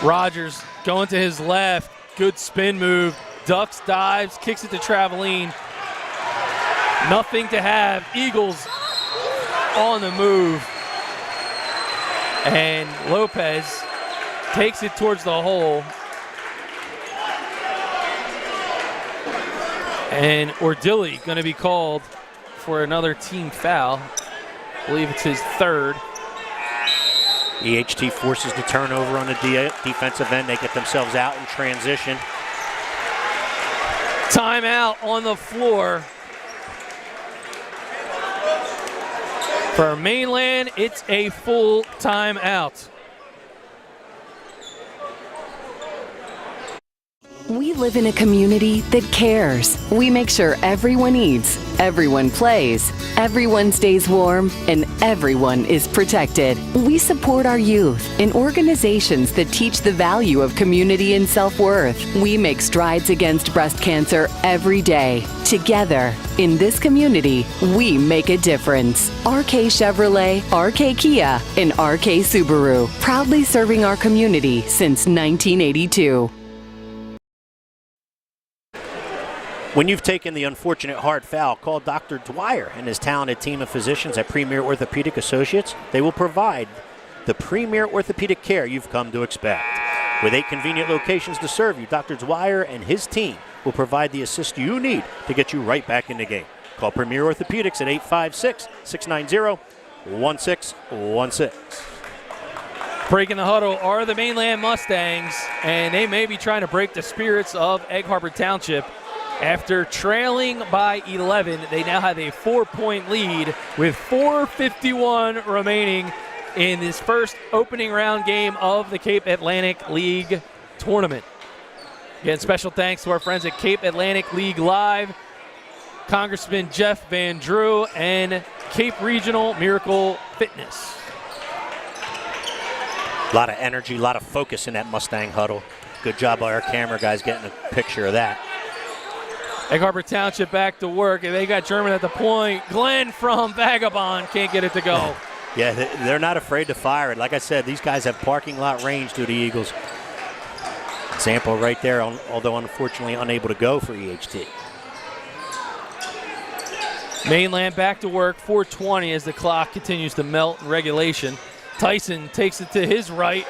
Rogers going to his left. Good spin move. Ducks, dives, kicks it to Traveline. Nothing to have. Eagles on the move. And Lopez takes it towards the hole. And Ordilli going to be called for another team foul. I believe it's his third. EHT forces the turnover on the defensive end. They get themselves out in transition. Timeout on the floor. For Mainland, it's a full timeout. We live in a community that cares. We make sure everyone eats, everyone plays, everyone stays warm, and everyone is protected. We support our youth in organizations that teach the value of community and self-worth. We make strides against breast cancer every day. Together, in this community, we make a difference. RK Chevrolet, RK Kia, and RK Subaru, proudly serving our community since 1982. When you've taken the unfortunate hard foul, call Dr. Dwyer and his talented team of physicians at Premier Orthopedic Associates. They will provide the premier orthopedic care you've come to expect. With 8 convenient locations to serve you, Dr. Dwyer and his team will provide the assist you need to get you right back in the game. Call Premier Orthopedics at 856-690-1616. Breaking the huddle are the Mainland Mustangs, and they may be trying to break the spirits of Egg Harbor Township. After trailing by 11, they now have a 4-point lead with 4:51 remaining in this first opening round game of the Cape Atlantic League tournament. Again, special thanks to our friends at Cape Atlantic League Live, Congressman Jeff Van Drew, and Cape Regional Miracle Fitness. A lot of energy, a lot of focus in that Mustang huddle. Good job by our camera guys getting a picture of that. Egg Harbor Township back to work, and they got German at the point. Glenn from Vagabond can't get it to go. Yeah, they're not afraid to fire it. Like I said, these guys have parking lot range to the Eagles. Example right there, although unfortunately unable to go for EHT. Mainland back to work, 4:20 as the clock continues to melt in regulation. Tyson takes it to his right,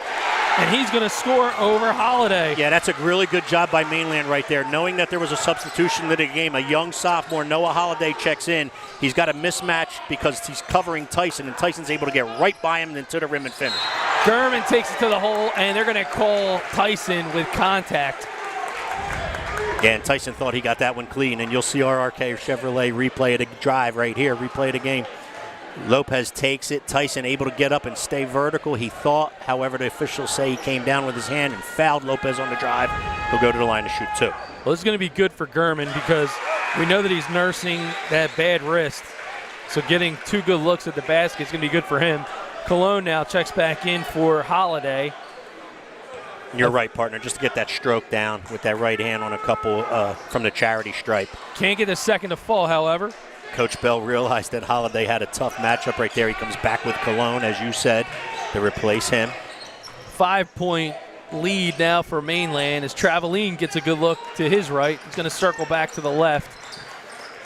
and he's going to score over Holiday. Yeah, that's a really good job by Mainland right there. Knowing that there was a substitution to the game, a young sophomore, Noah Holiday, checks in. He's got a mismatch because he's covering Tyson, and Tyson's able to get right by him and then to the rim and finish. Gurman takes it to the hole, and they're going to call Tyson with contact. Yeah, and Tyson thought he got that one clean, and you'll see our RK Chevrolet replay of the drive right here, replay of the game. Lopez takes it. Tyson able to get up and stay vertical. He thought, however, the officials say he came down with his hand and fouled Lopez on the drive. He'll go to the line to shoot 2. Well, this is going to be good for Gurman because we know that he's nursing that bad wrist. So getting 2 good looks at the basket is going to be good for him. Cologne now checks back in for Holiday. You're right, partner, just to get that stroke down with that right hand on a couple from the charity stripe. Can't get the second to fall, however. Coach Bell realized that Holiday had a tough matchup right there. He comes back with Cologne, as you said, to replace him. 5-point lead now for Mainland as Traveline gets a good look to his right. He's going to circle back to the left.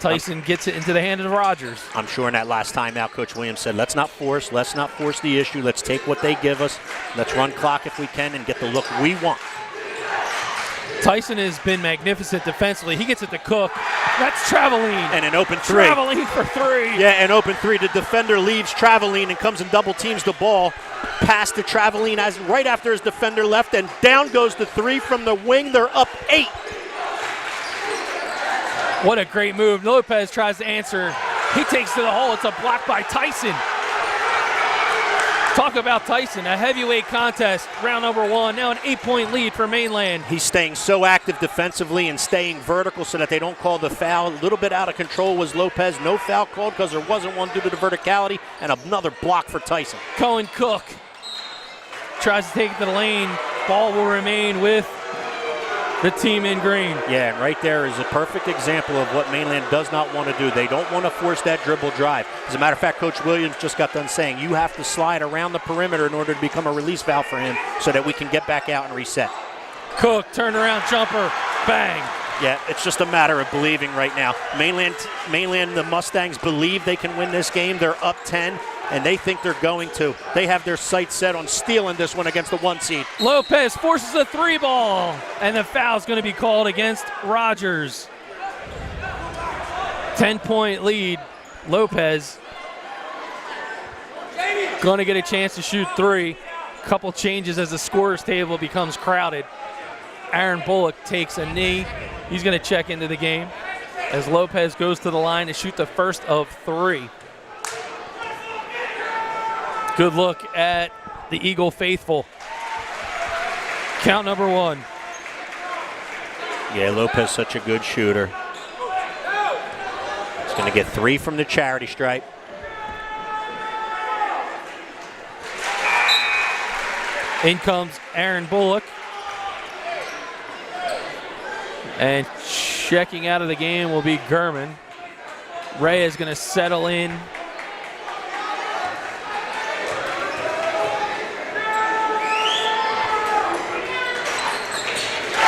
Tyson gets it into the hand of Rogers. I'm sure in that last timeout, Coach Williams said, let's not force the issue. Let's take what they give us. Let's run clock if we can and get the look we want. Tyson has been magnificent defensively. He gets it to Cook. That's Traveline. And an open 3. Traveline for 3. Yeah, an open 3. The defender leaves Traveline and comes and double teams the ball. Pass to Traveline as right after his defender left, and down goes the 3 from the wing. They're up 8. What a great move. Lopez tries to answer. He takes to the hole. It's a block by Tyson. Talk about Tyson, a heavyweight contest, round number 1. Now an 8-point lead for Mainland. He's staying so active defensively and staying vertical so that they don't call the foul. A little bit out of control was Lopez. No foul called because there wasn't one due to the verticality, and another block for Tyson. Cohen Cook tries to take it to the lane. Ball will remain with the team in green. Yeah, and right there is a perfect example of what Mainland does not want to do. They don't want to force that dribble drive. As a matter of fact, Coach Williams just got done saying you have to slide around the perimeter in order to become a release valve for him so that we can get back out and reset. Cook, turnaround jumper, bang. Yeah, it's just a matter of believing right now. Mainland, the Mustangs believe they can win this game. They're up 10, and they think they're going to. They have their sights set on stealing this one against the 1 seed. Lopez forces a 3-ball, and the foul's going to be called against Rogers. 10-point lead. Lopez going to get a chance to shoot 3. Couple changes as the scorer's table becomes crowded. Aaron Bullock takes a knee. He's going to check into the game as Lopez goes to the line to shoot the first of 3. Good look at the Eagle faithful. Count number 1. Yeah, Lopez such a good shooter. He's going to get 3 from the charity stripe. In comes Aaron Bullock. And checking out of the game will be Gurman. Ray is going to settle in.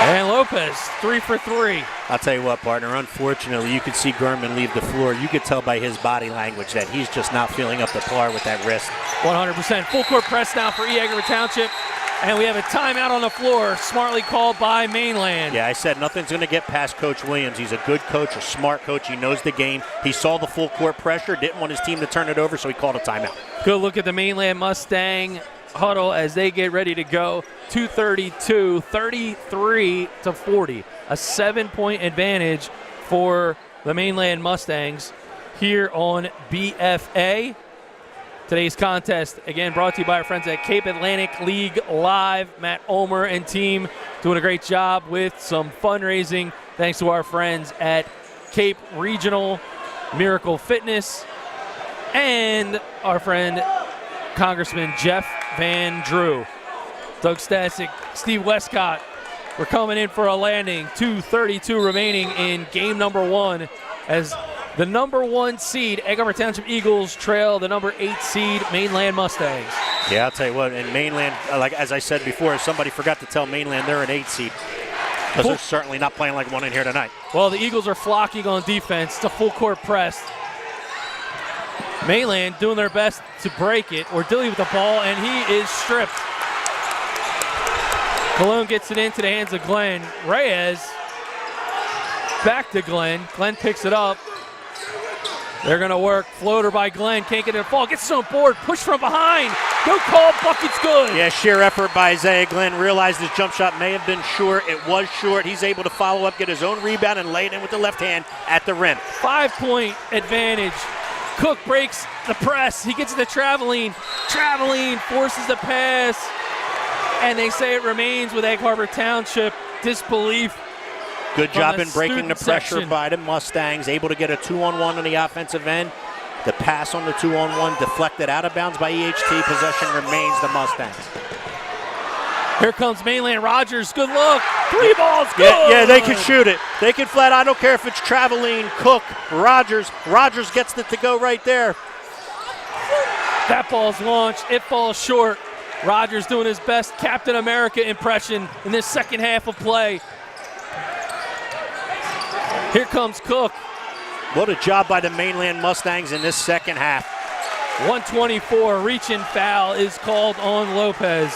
And Lopez, 3 for 3. I'll tell you what, partner, unfortunately, you could see Gurman leave the floor. You could tell by his body language that he's just not feeling up to par with that wrist. 100%. Full court press now for Eagle Township. And we have a timeout on the floor, smartly called by Mainland. Yeah, I said nothing's going to get past Coach Williams. He's a good coach, a smart coach. He knows the game. He saw the full court pressure, didn't want his team to turn it over, so he called a timeout. Good look at the Mainland Mustang huddle as they get ready to go. 2:32, 33-40. A 7-point advantage for the Mainland Mustangs here on BFA. Today's contest, again, brought to you by our friends at Cape Atlantic League Live. Matt Ulmer and team doing a great job with some fundraising. Thanks to our friends at Cape Regional Miracle Fitness and our friend Congressman Jeff Van Drew. Doug Stasic, Steve Westcott, we're coming in for a landing. 2:32 remaining in game number 1 as the number 1 seed, Egg Harbor Township Eagles, trail the number 8 seed, Mainland Mustangs. Yeah, I'll tell you what, and Mainland, like as I said before, somebody forgot to tell Mainland they're an 8 seed. Because they're certainly not playing like one in here tonight. Well, the Eagles are flocking on defense. It's a full court press. Mainland doing their best to break it. Ordilli with the ball, and he is stripped. Cologne gets it into the hands of Glenn. Reyes back to Glenn. Glenn picks it up. They're going to work. Floater by Glenn. Can't get it to fall. Gets it on board. Push from behind. Good call. Bucket's good. Yeah, sheer effort by Isaiah Glenn. Realized his jump shot may have been short. It was short. He's able to follow up, get his own rebound, and lay it in with the left hand at the rim. 5-point advantage. Cook breaks the press. He gets to the Traveling. Traveling forces the pass. And they say it remains with Egg Harbor Township. Disbelief. Good job in breaking the pressure section by the Mustangs. Able to get a 2-on-1 on the offensive end. The pass on the 2-on-1 deflected out of bounds by EHT. Possession remains the Mustangs. Here comes Mainland. Rogers. Good look. 3 balls. Good. Yeah, they can shoot it. They can flat. I don't care if it's Traveling, Cook, Rogers. Rogers gets it to go right there. That ball's launched. It falls short. Rogers doing his best Captain America impression in this second half of play. Here comes Cook. What a job by the Mainland Mustangs in this second half. 124, reach-in foul is called on Lopez.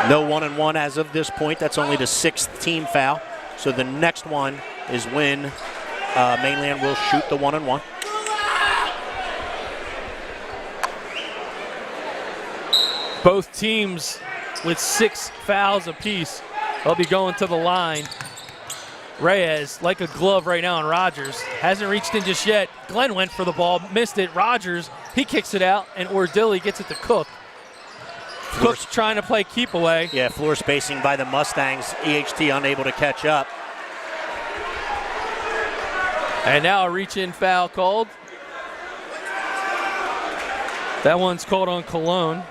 No 1-on-1 as of this point. That's only the 6th team foul. So the next one is when Mainland will shoot the 1-on-1. Both teams with 6 fouls apiece. They'll be going to the line. Reyes, like a glove right now on Rogers. Hasn't reached in just yet. Glenn went for the ball, missed it. Rogers, he kicks it out, and Ordilli gets it to Cook. Cook's trying to play keep away. Yeah, floor spacing by the Mustangs. EHT unable to catch up. And now a reach-in foul called. That one's called on Cologne.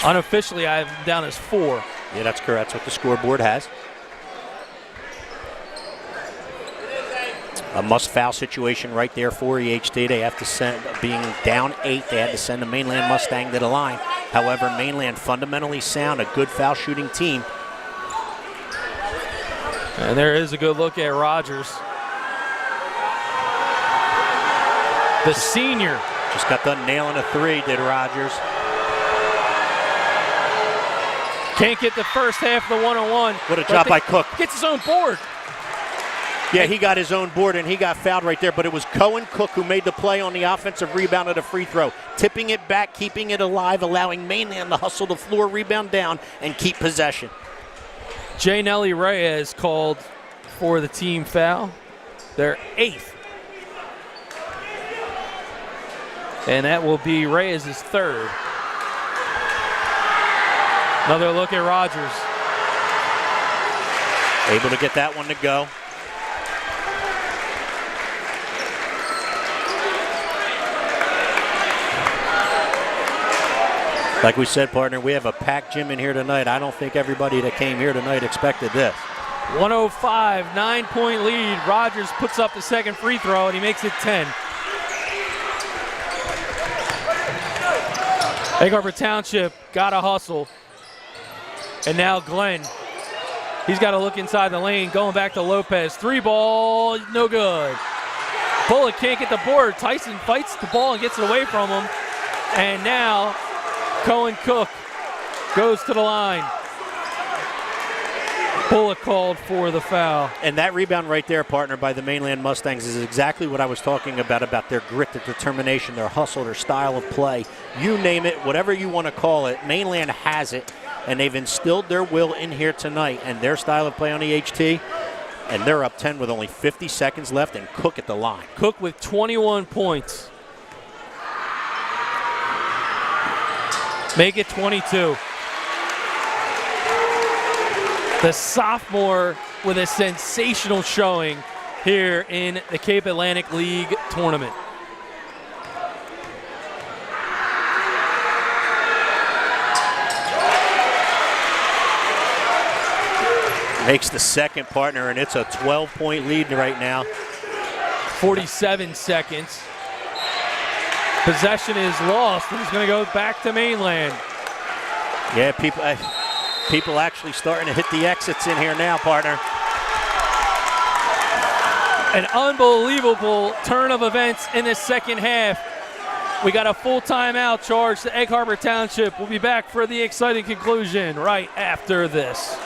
Unofficially, I have him down as 4. Yeah, that's correct. That's what the scoreboard has. A must-foul situation right there for EHT. They have to send, being down 8, they had to send the Mainland Mustang to the line. However, Mainland fundamentally sound, a good foul shooting team. And there is a good look at Rogers. The senior. Just got done nailing a 3, did Rogers. Can't get the first half of the one-on-one. What a job by Cook. Gets his own board. Yeah, he got his own board, and he got fouled right there, but it was Cohen Cook who made the play on the offensive rebound of the free throw, tipping it back, keeping it alive, allowing Mainland to hustle the floor, rebound down, and keep possession. J. Nelly Reyes called for the team foul, their 8th. And that will be Reyes' 3rd. Another look at Rogers. Able to get that one to go. Like we said, partner, we have a packed gym in here tonight. I don't think everybody that came here tonight expected this. 105, 9-point lead. Rogers puts up the second free throw, and he makes it 10. Egg Harbor Township got to hustle. And now Glenn. He's got to look inside the lane, going back to Lopez. 3 ball, no good. Bullock can't get the board. Tyson fights the ball and gets it away from him. And now Cohen Cook goes to the line. Bullock called for the foul. And that rebound right there, partner, by the Mainland Mustangs is exactly what I was talking about their grit, their determination, their hustle, their style of play. You name it, whatever you want to call it, Mainland has it, and they've instilled their will in here tonight and their style of play on EHT, and they're up 10 with only 50 seconds left, and Cook at the line. Cook with 21 points. Make it 22. The sophomore with a sensational showing here in the Cape Atlantic League tournament. Makes the second, partner, and it's a 12-point lead right now. 47 seconds. Possession is lost, and it's going to go back to Mainland. Yeah, people actually starting to hit the exits in here now, partner. An unbelievable turn of events in the second half. We got a full timeout charge to Egg Harbor Township. We'll be back for the exciting conclusion right after this.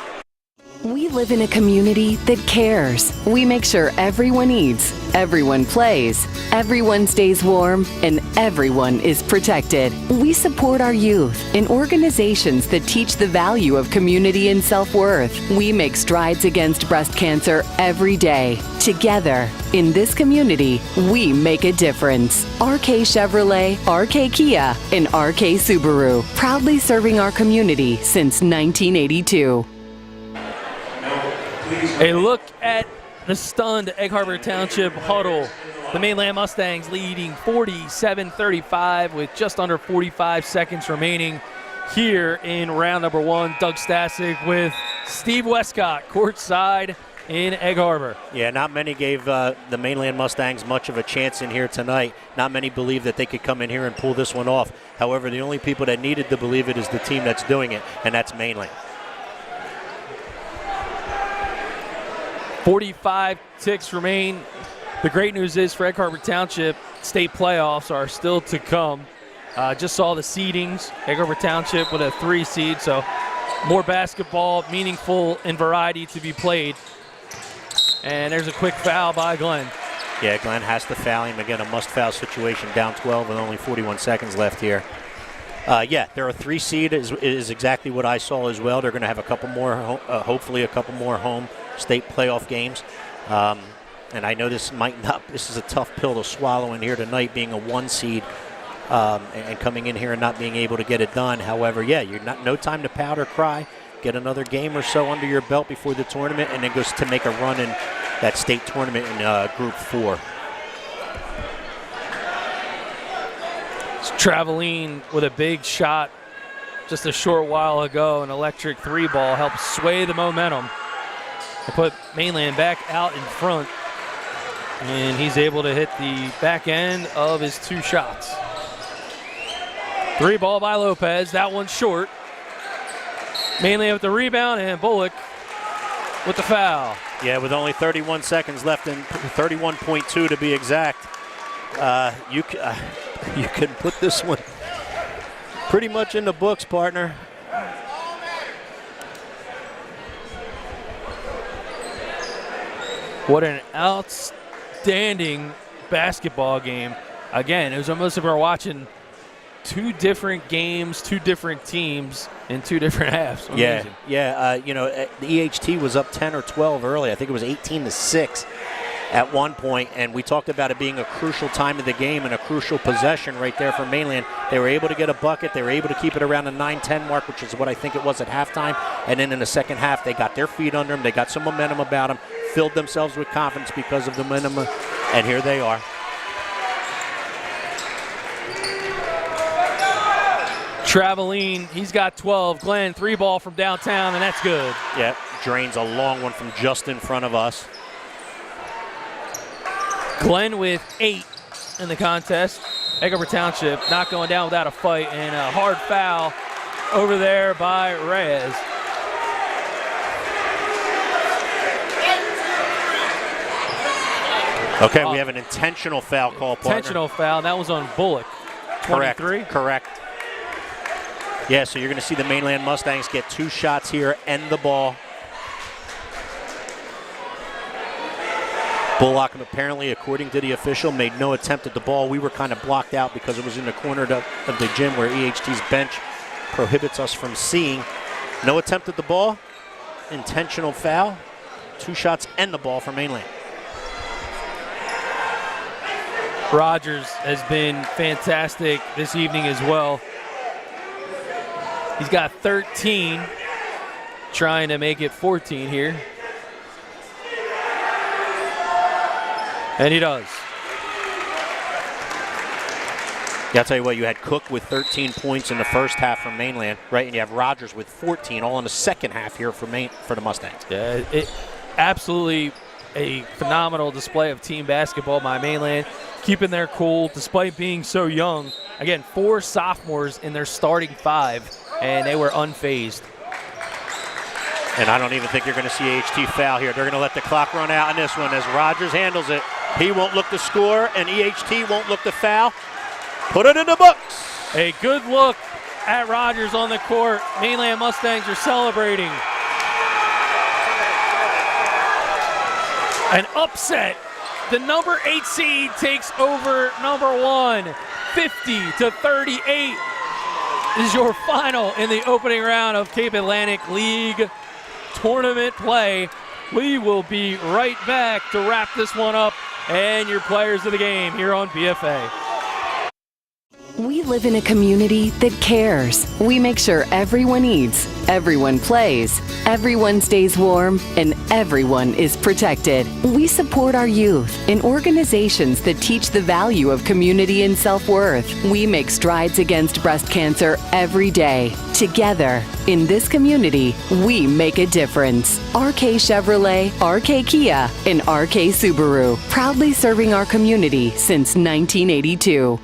We live in a community that cares. We make sure everyone eats, everyone plays, everyone stays warm, and everyone is protected. We support our youth in organizations that teach the value of community and self-worth. We make strides against breast cancer every day. Together, in this community, we make a difference. RK Chevrolet, RK Kia, and RK Subaru, proudly serving our community since 1982. A look at the stunned Egg Harbor Township huddle. The Mainland Mustangs leading 47-35 with just under 45 seconds remaining here in round number 1. Doug Stasic with Steve Westcott courtside in Egg Harbor. Yeah, not many gave the Mainland Mustangs much of a chance in here tonight. Not many believed that they could come in here and pull this one off. However, the only people that needed to believe it is the team that's doing it, and that's Mainland. 45 ticks remain. The great news is for Egg Harbor Township, state playoffs are still to come. Just saw the seedings. Egg Harbor Township with a 3 seed, so more basketball, meaningful and variety to be played. And there's a quick foul by Glenn. Yeah, Glenn has to foul him. Again, a must-foul situation, down 12 with only 41 seconds left here. Yeah, they're a 3 seed is exactly what I saw as well. They're going to have a couple more, hopefully a couple more home state playoff games. And I know this is a tough pill to swallow in here tonight, being a 1 seed and coming in here and not being able to get it done. However, yeah, no time to pout or cry. Get another game or so under your belt before the tournament, and then goes to make a run in that state tournament in Group 4. Traveling with a big shot just a short while ago. An electric 3-ball helped sway the momentum to put Mainland back out in front. And he's able to hit the back end of his 2 shots. 3 ball by Lopez. That one's short. Mainland with the rebound, and Bullock with the foul. Yeah, with only 31 seconds left, and 31.2 to be exact. You can put this one pretty much in the books, partner. What an outstanding basketball game. Again, it was almost like we were watching 2 different games, 2 different teams in 2 different halves. Amazing. Yeah. The EHT was up 10 or 12 early. I think it was 18-6 at one point, and we talked about it being a crucial time of the game and a crucial possession right there for Mainland. They were able to get a bucket. They were able to keep it around the 9-10 mark, which is what I think it was at halftime. And then in the second half, they got their feet under them. They got some momentum about them, filled themselves with confidence because of the momentum, and here they are. Traveline, he's got 12. Glenn, 3 ball from downtown, and that's good. Yeah, drains a long one from just in front of us. Glenn with 8 in the contest. Egg Harbor Township not going down without a fight, and a hard foul over there by Reyes. Okay, we have an intentional foul call, partner. Intentional foul, that was on Bullock. 23? Correct. Yeah, so you're going to see the Mainland Mustangs get 2 shots here and the ball. Bullock, apparently, according to the official, made no attempt at the ball. We were kind of blocked out because it was in the corner of the gym where EHT's bench prohibits us from seeing. No attempt at the ball, intentional foul, 2 shots and the ball for Mainland. Rogers has been fantastic this evening as well. He's got 13, trying to make it 14 here. And he does. Yeah, I'll tell you what, you had Cook with 13 points in the first half for Mainland, right? And you have Rogers with 14, all in the second half here for the Mustangs. Yeah, absolutely a phenomenal display of team basketball by Mainland, keeping their cool despite being so young. Again, 4 sophomores in their starting 5, and they were unfazed. And I don't even think you're going to see EHT foul here. They're going to let the clock run out in this one as Rogers handles it. He won't look to score, and EHT won't look to foul. Put it in the books. A good look at Rogers on the court. Mainland Mustangs are celebrating. An upset. The number 8 seed takes over number 1, 50-38. This is your final in the opening round of Cape Atlantic League tournament play. We will be right back to wrap this one up and your players of the game here on BFA. We live in a community that cares. We make sure everyone eats, everyone plays, everyone stays warm, and everyone is protected. We support our youth in organizations that teach the value of community and self-worth. We make strides against breast cancer every day. Together, in this community, we make a difference. RK Chevrolet, RK Kia, and RK Subaru, proudly serving our community since 1982.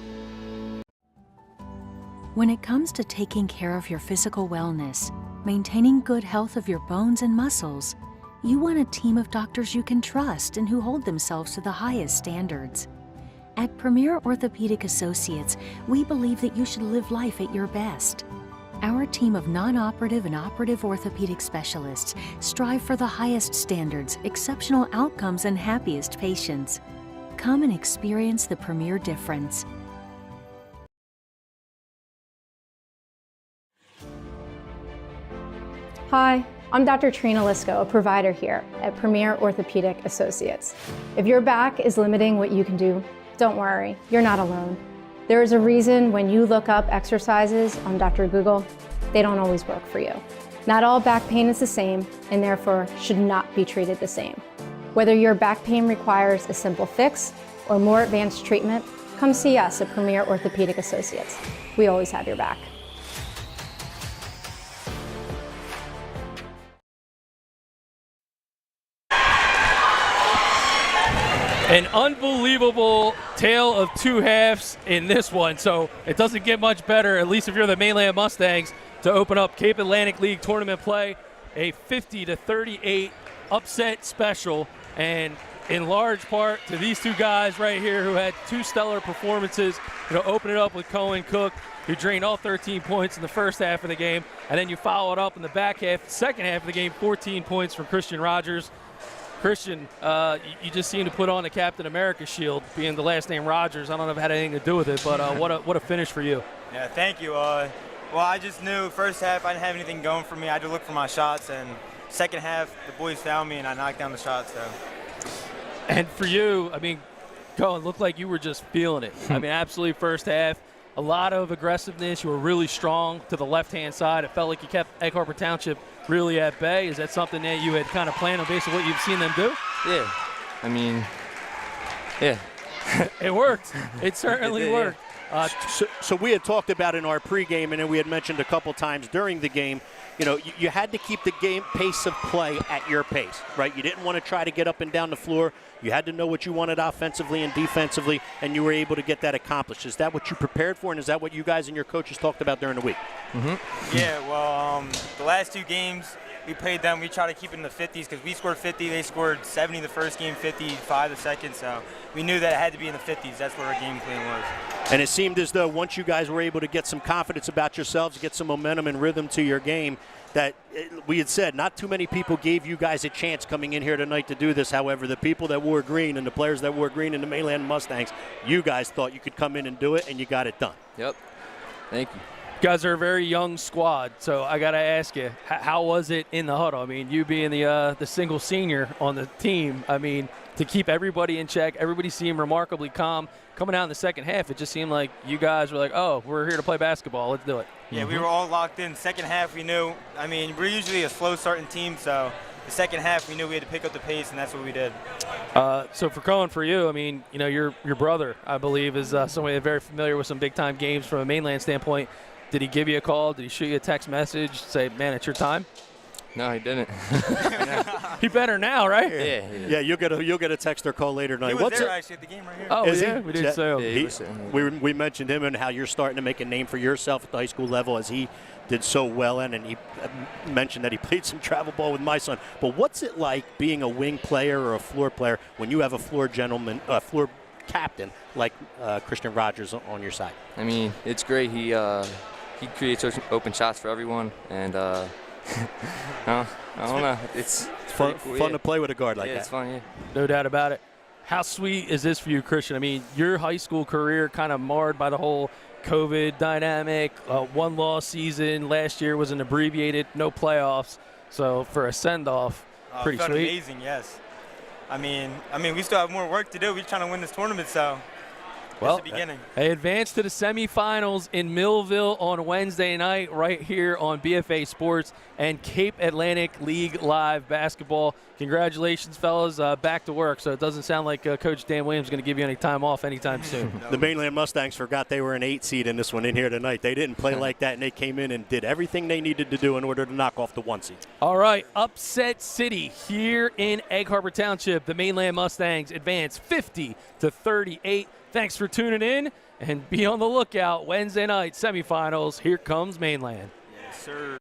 When it comes to taking care of your physical wellness, maintaining good health of your bones and muscles, you want a team of doctors you can trust and who hold themselves to the highest standards. At Premier Orthopedic Associates, we believe that you should live life at your best. Our team of non-operative and operative orthopedic specialists strive for the highest standards, exceptional outcomes, and happiest patients. Come and experience the Premier difference. Hi, I'm Dr. Tourney, a provider here at Premier Orthopedic Associates. If your back is limiting what you can do, don't worry, you're not alone. There is a reason when you look up exercises on Dr. Google, they don't always work for you. Not all back pain is the same and therefore should not be treated the same. Whether your back pain requires a simple fix or more advanced treatment, come see us at Premier Orthopedic Associates. We always have your back. An unbelievable tale of two halves in this one, so it doesn't get much better, at least if you're the Mainland Mustangs, to open up Cape Atlantic League tournament play, a 50-38 upset special, and in large part to these two guys right here who had two stellar performances. Open it up with Cohen Cook, who drained all 13 points in the first half of the game, and then you follow it up in the back half, the second half of the game, 14 points from Christian Rogers. Christian, you just seem to put on the Captain America shield, being the last name Rogers. I don't know if it had anything to do with it, but what a finish for you. Yeah, thank you. Well, I just knew first half I didn't have anything going for me. I had to look for my shots, and second half the boys found me, and I knocked down the shots. So. And for you, Cohen, looked like you were just feeling it. Absolutely first half. A lot of aggressiveness. You were really strong to the left-hand side. It felt like you kept Egg Harbor Township really at bay. Is that something that you had kind of planned on based on what you've seen them do? Yeah. Yeah. It worked. It certainly worked. So we had talked about in our pregame, and then we had mentioned a couple times during the game, you had to keep the game pace of play at your pace, right? You didn't want to try to get up and down the floor. You had to know what you wanted offensively and defensively, and you were able to get that accomplished. Is that what you prepared for, and is that what you guys and your coaches talked about during the week? Mm-hmm. Yeah, well, the last two games we played them, we tried to keep it in the 50s because we scored 50. They scored 70 the first game, 55 the second, so we knew that it had to be in the 50s. That's what our game plan was. And it seemed as though once you guys were able to get some confidence about yourselves, get some momentum and rhythm to your game, that we had said not too many people gave you guys a chance coming in here tonight to do this. However, the people that wore green and the players that wore green in the Mainland Mustangs, you guys thought you could come in and do it, and you got it done. Yep. Thank you. You guys are a very young squad, so I got to ask you, how was it in the huddle? You being the single senior on the team, to keep everybody in check, everybody seemed remarkably calm. Coming out in the second half, it just seemed like you guys were like, oh, we're here to play basketball. Let's do it. Yeah, we were all locked in. Second half, we knew. We're usually a slow starting team, so the second half, we knew we had to pick up the pace, and that's what we did. So for Cohen, for you, your brother, I believe, is somebody that's very familiar with some big-time games from a Mainland standpoint. Did he give you a call? Did he shoot you a text message, say, man, it's your time? No, he didn't. He better now, right? Yeah, you'll get a text or call later tonight. He was there actually at the game right here. Oh, is yeah, he? We did so. Yeah, we mentioned him and how you're starting to make a name for yourself at the high school level, as he did so well in, and he mentioned that he played some travel ball with my son. But what's it like being a wing player or a floor player when you have a floor captain like Christian Rogers on your side? It's great. He creates open shots for everyone, and I don't know. It's fun to play with a guard like that. It's fun, yeah. No doubt about it. How sweet is this for you, Christian? Your high school career kind of marred by the whole COVID dynamic, one-loss season. Last year was an abbreviated, no playoffs. So for a send-off, pretty felt sweet. Amazing, yes. We still have more work to do. We're trying to win this tournament, so well, it's the beginning. They advanced to the semifinals in Millville on Wednesday night, right here on BFA Sports and Cape Atlantic League Live Basketball. Congratulations, fellas. Back to work. So it doesn't sound like Coach Dan Williams is going to give you any time off anytime soon. No. The Mainland Mustangs forgot they were an 8 seed in this one in here tonight. They didn't play like that, and they came in and did everything they needed to do in order to knock off the 1 seed. All right, Upset City here in Egg Harbor Township. The Mainland Mustangs advance 50-38. Thanks for tuning in, and be on the lookout Wednesday night semifinals. Here comes Mainland. Yes, sir.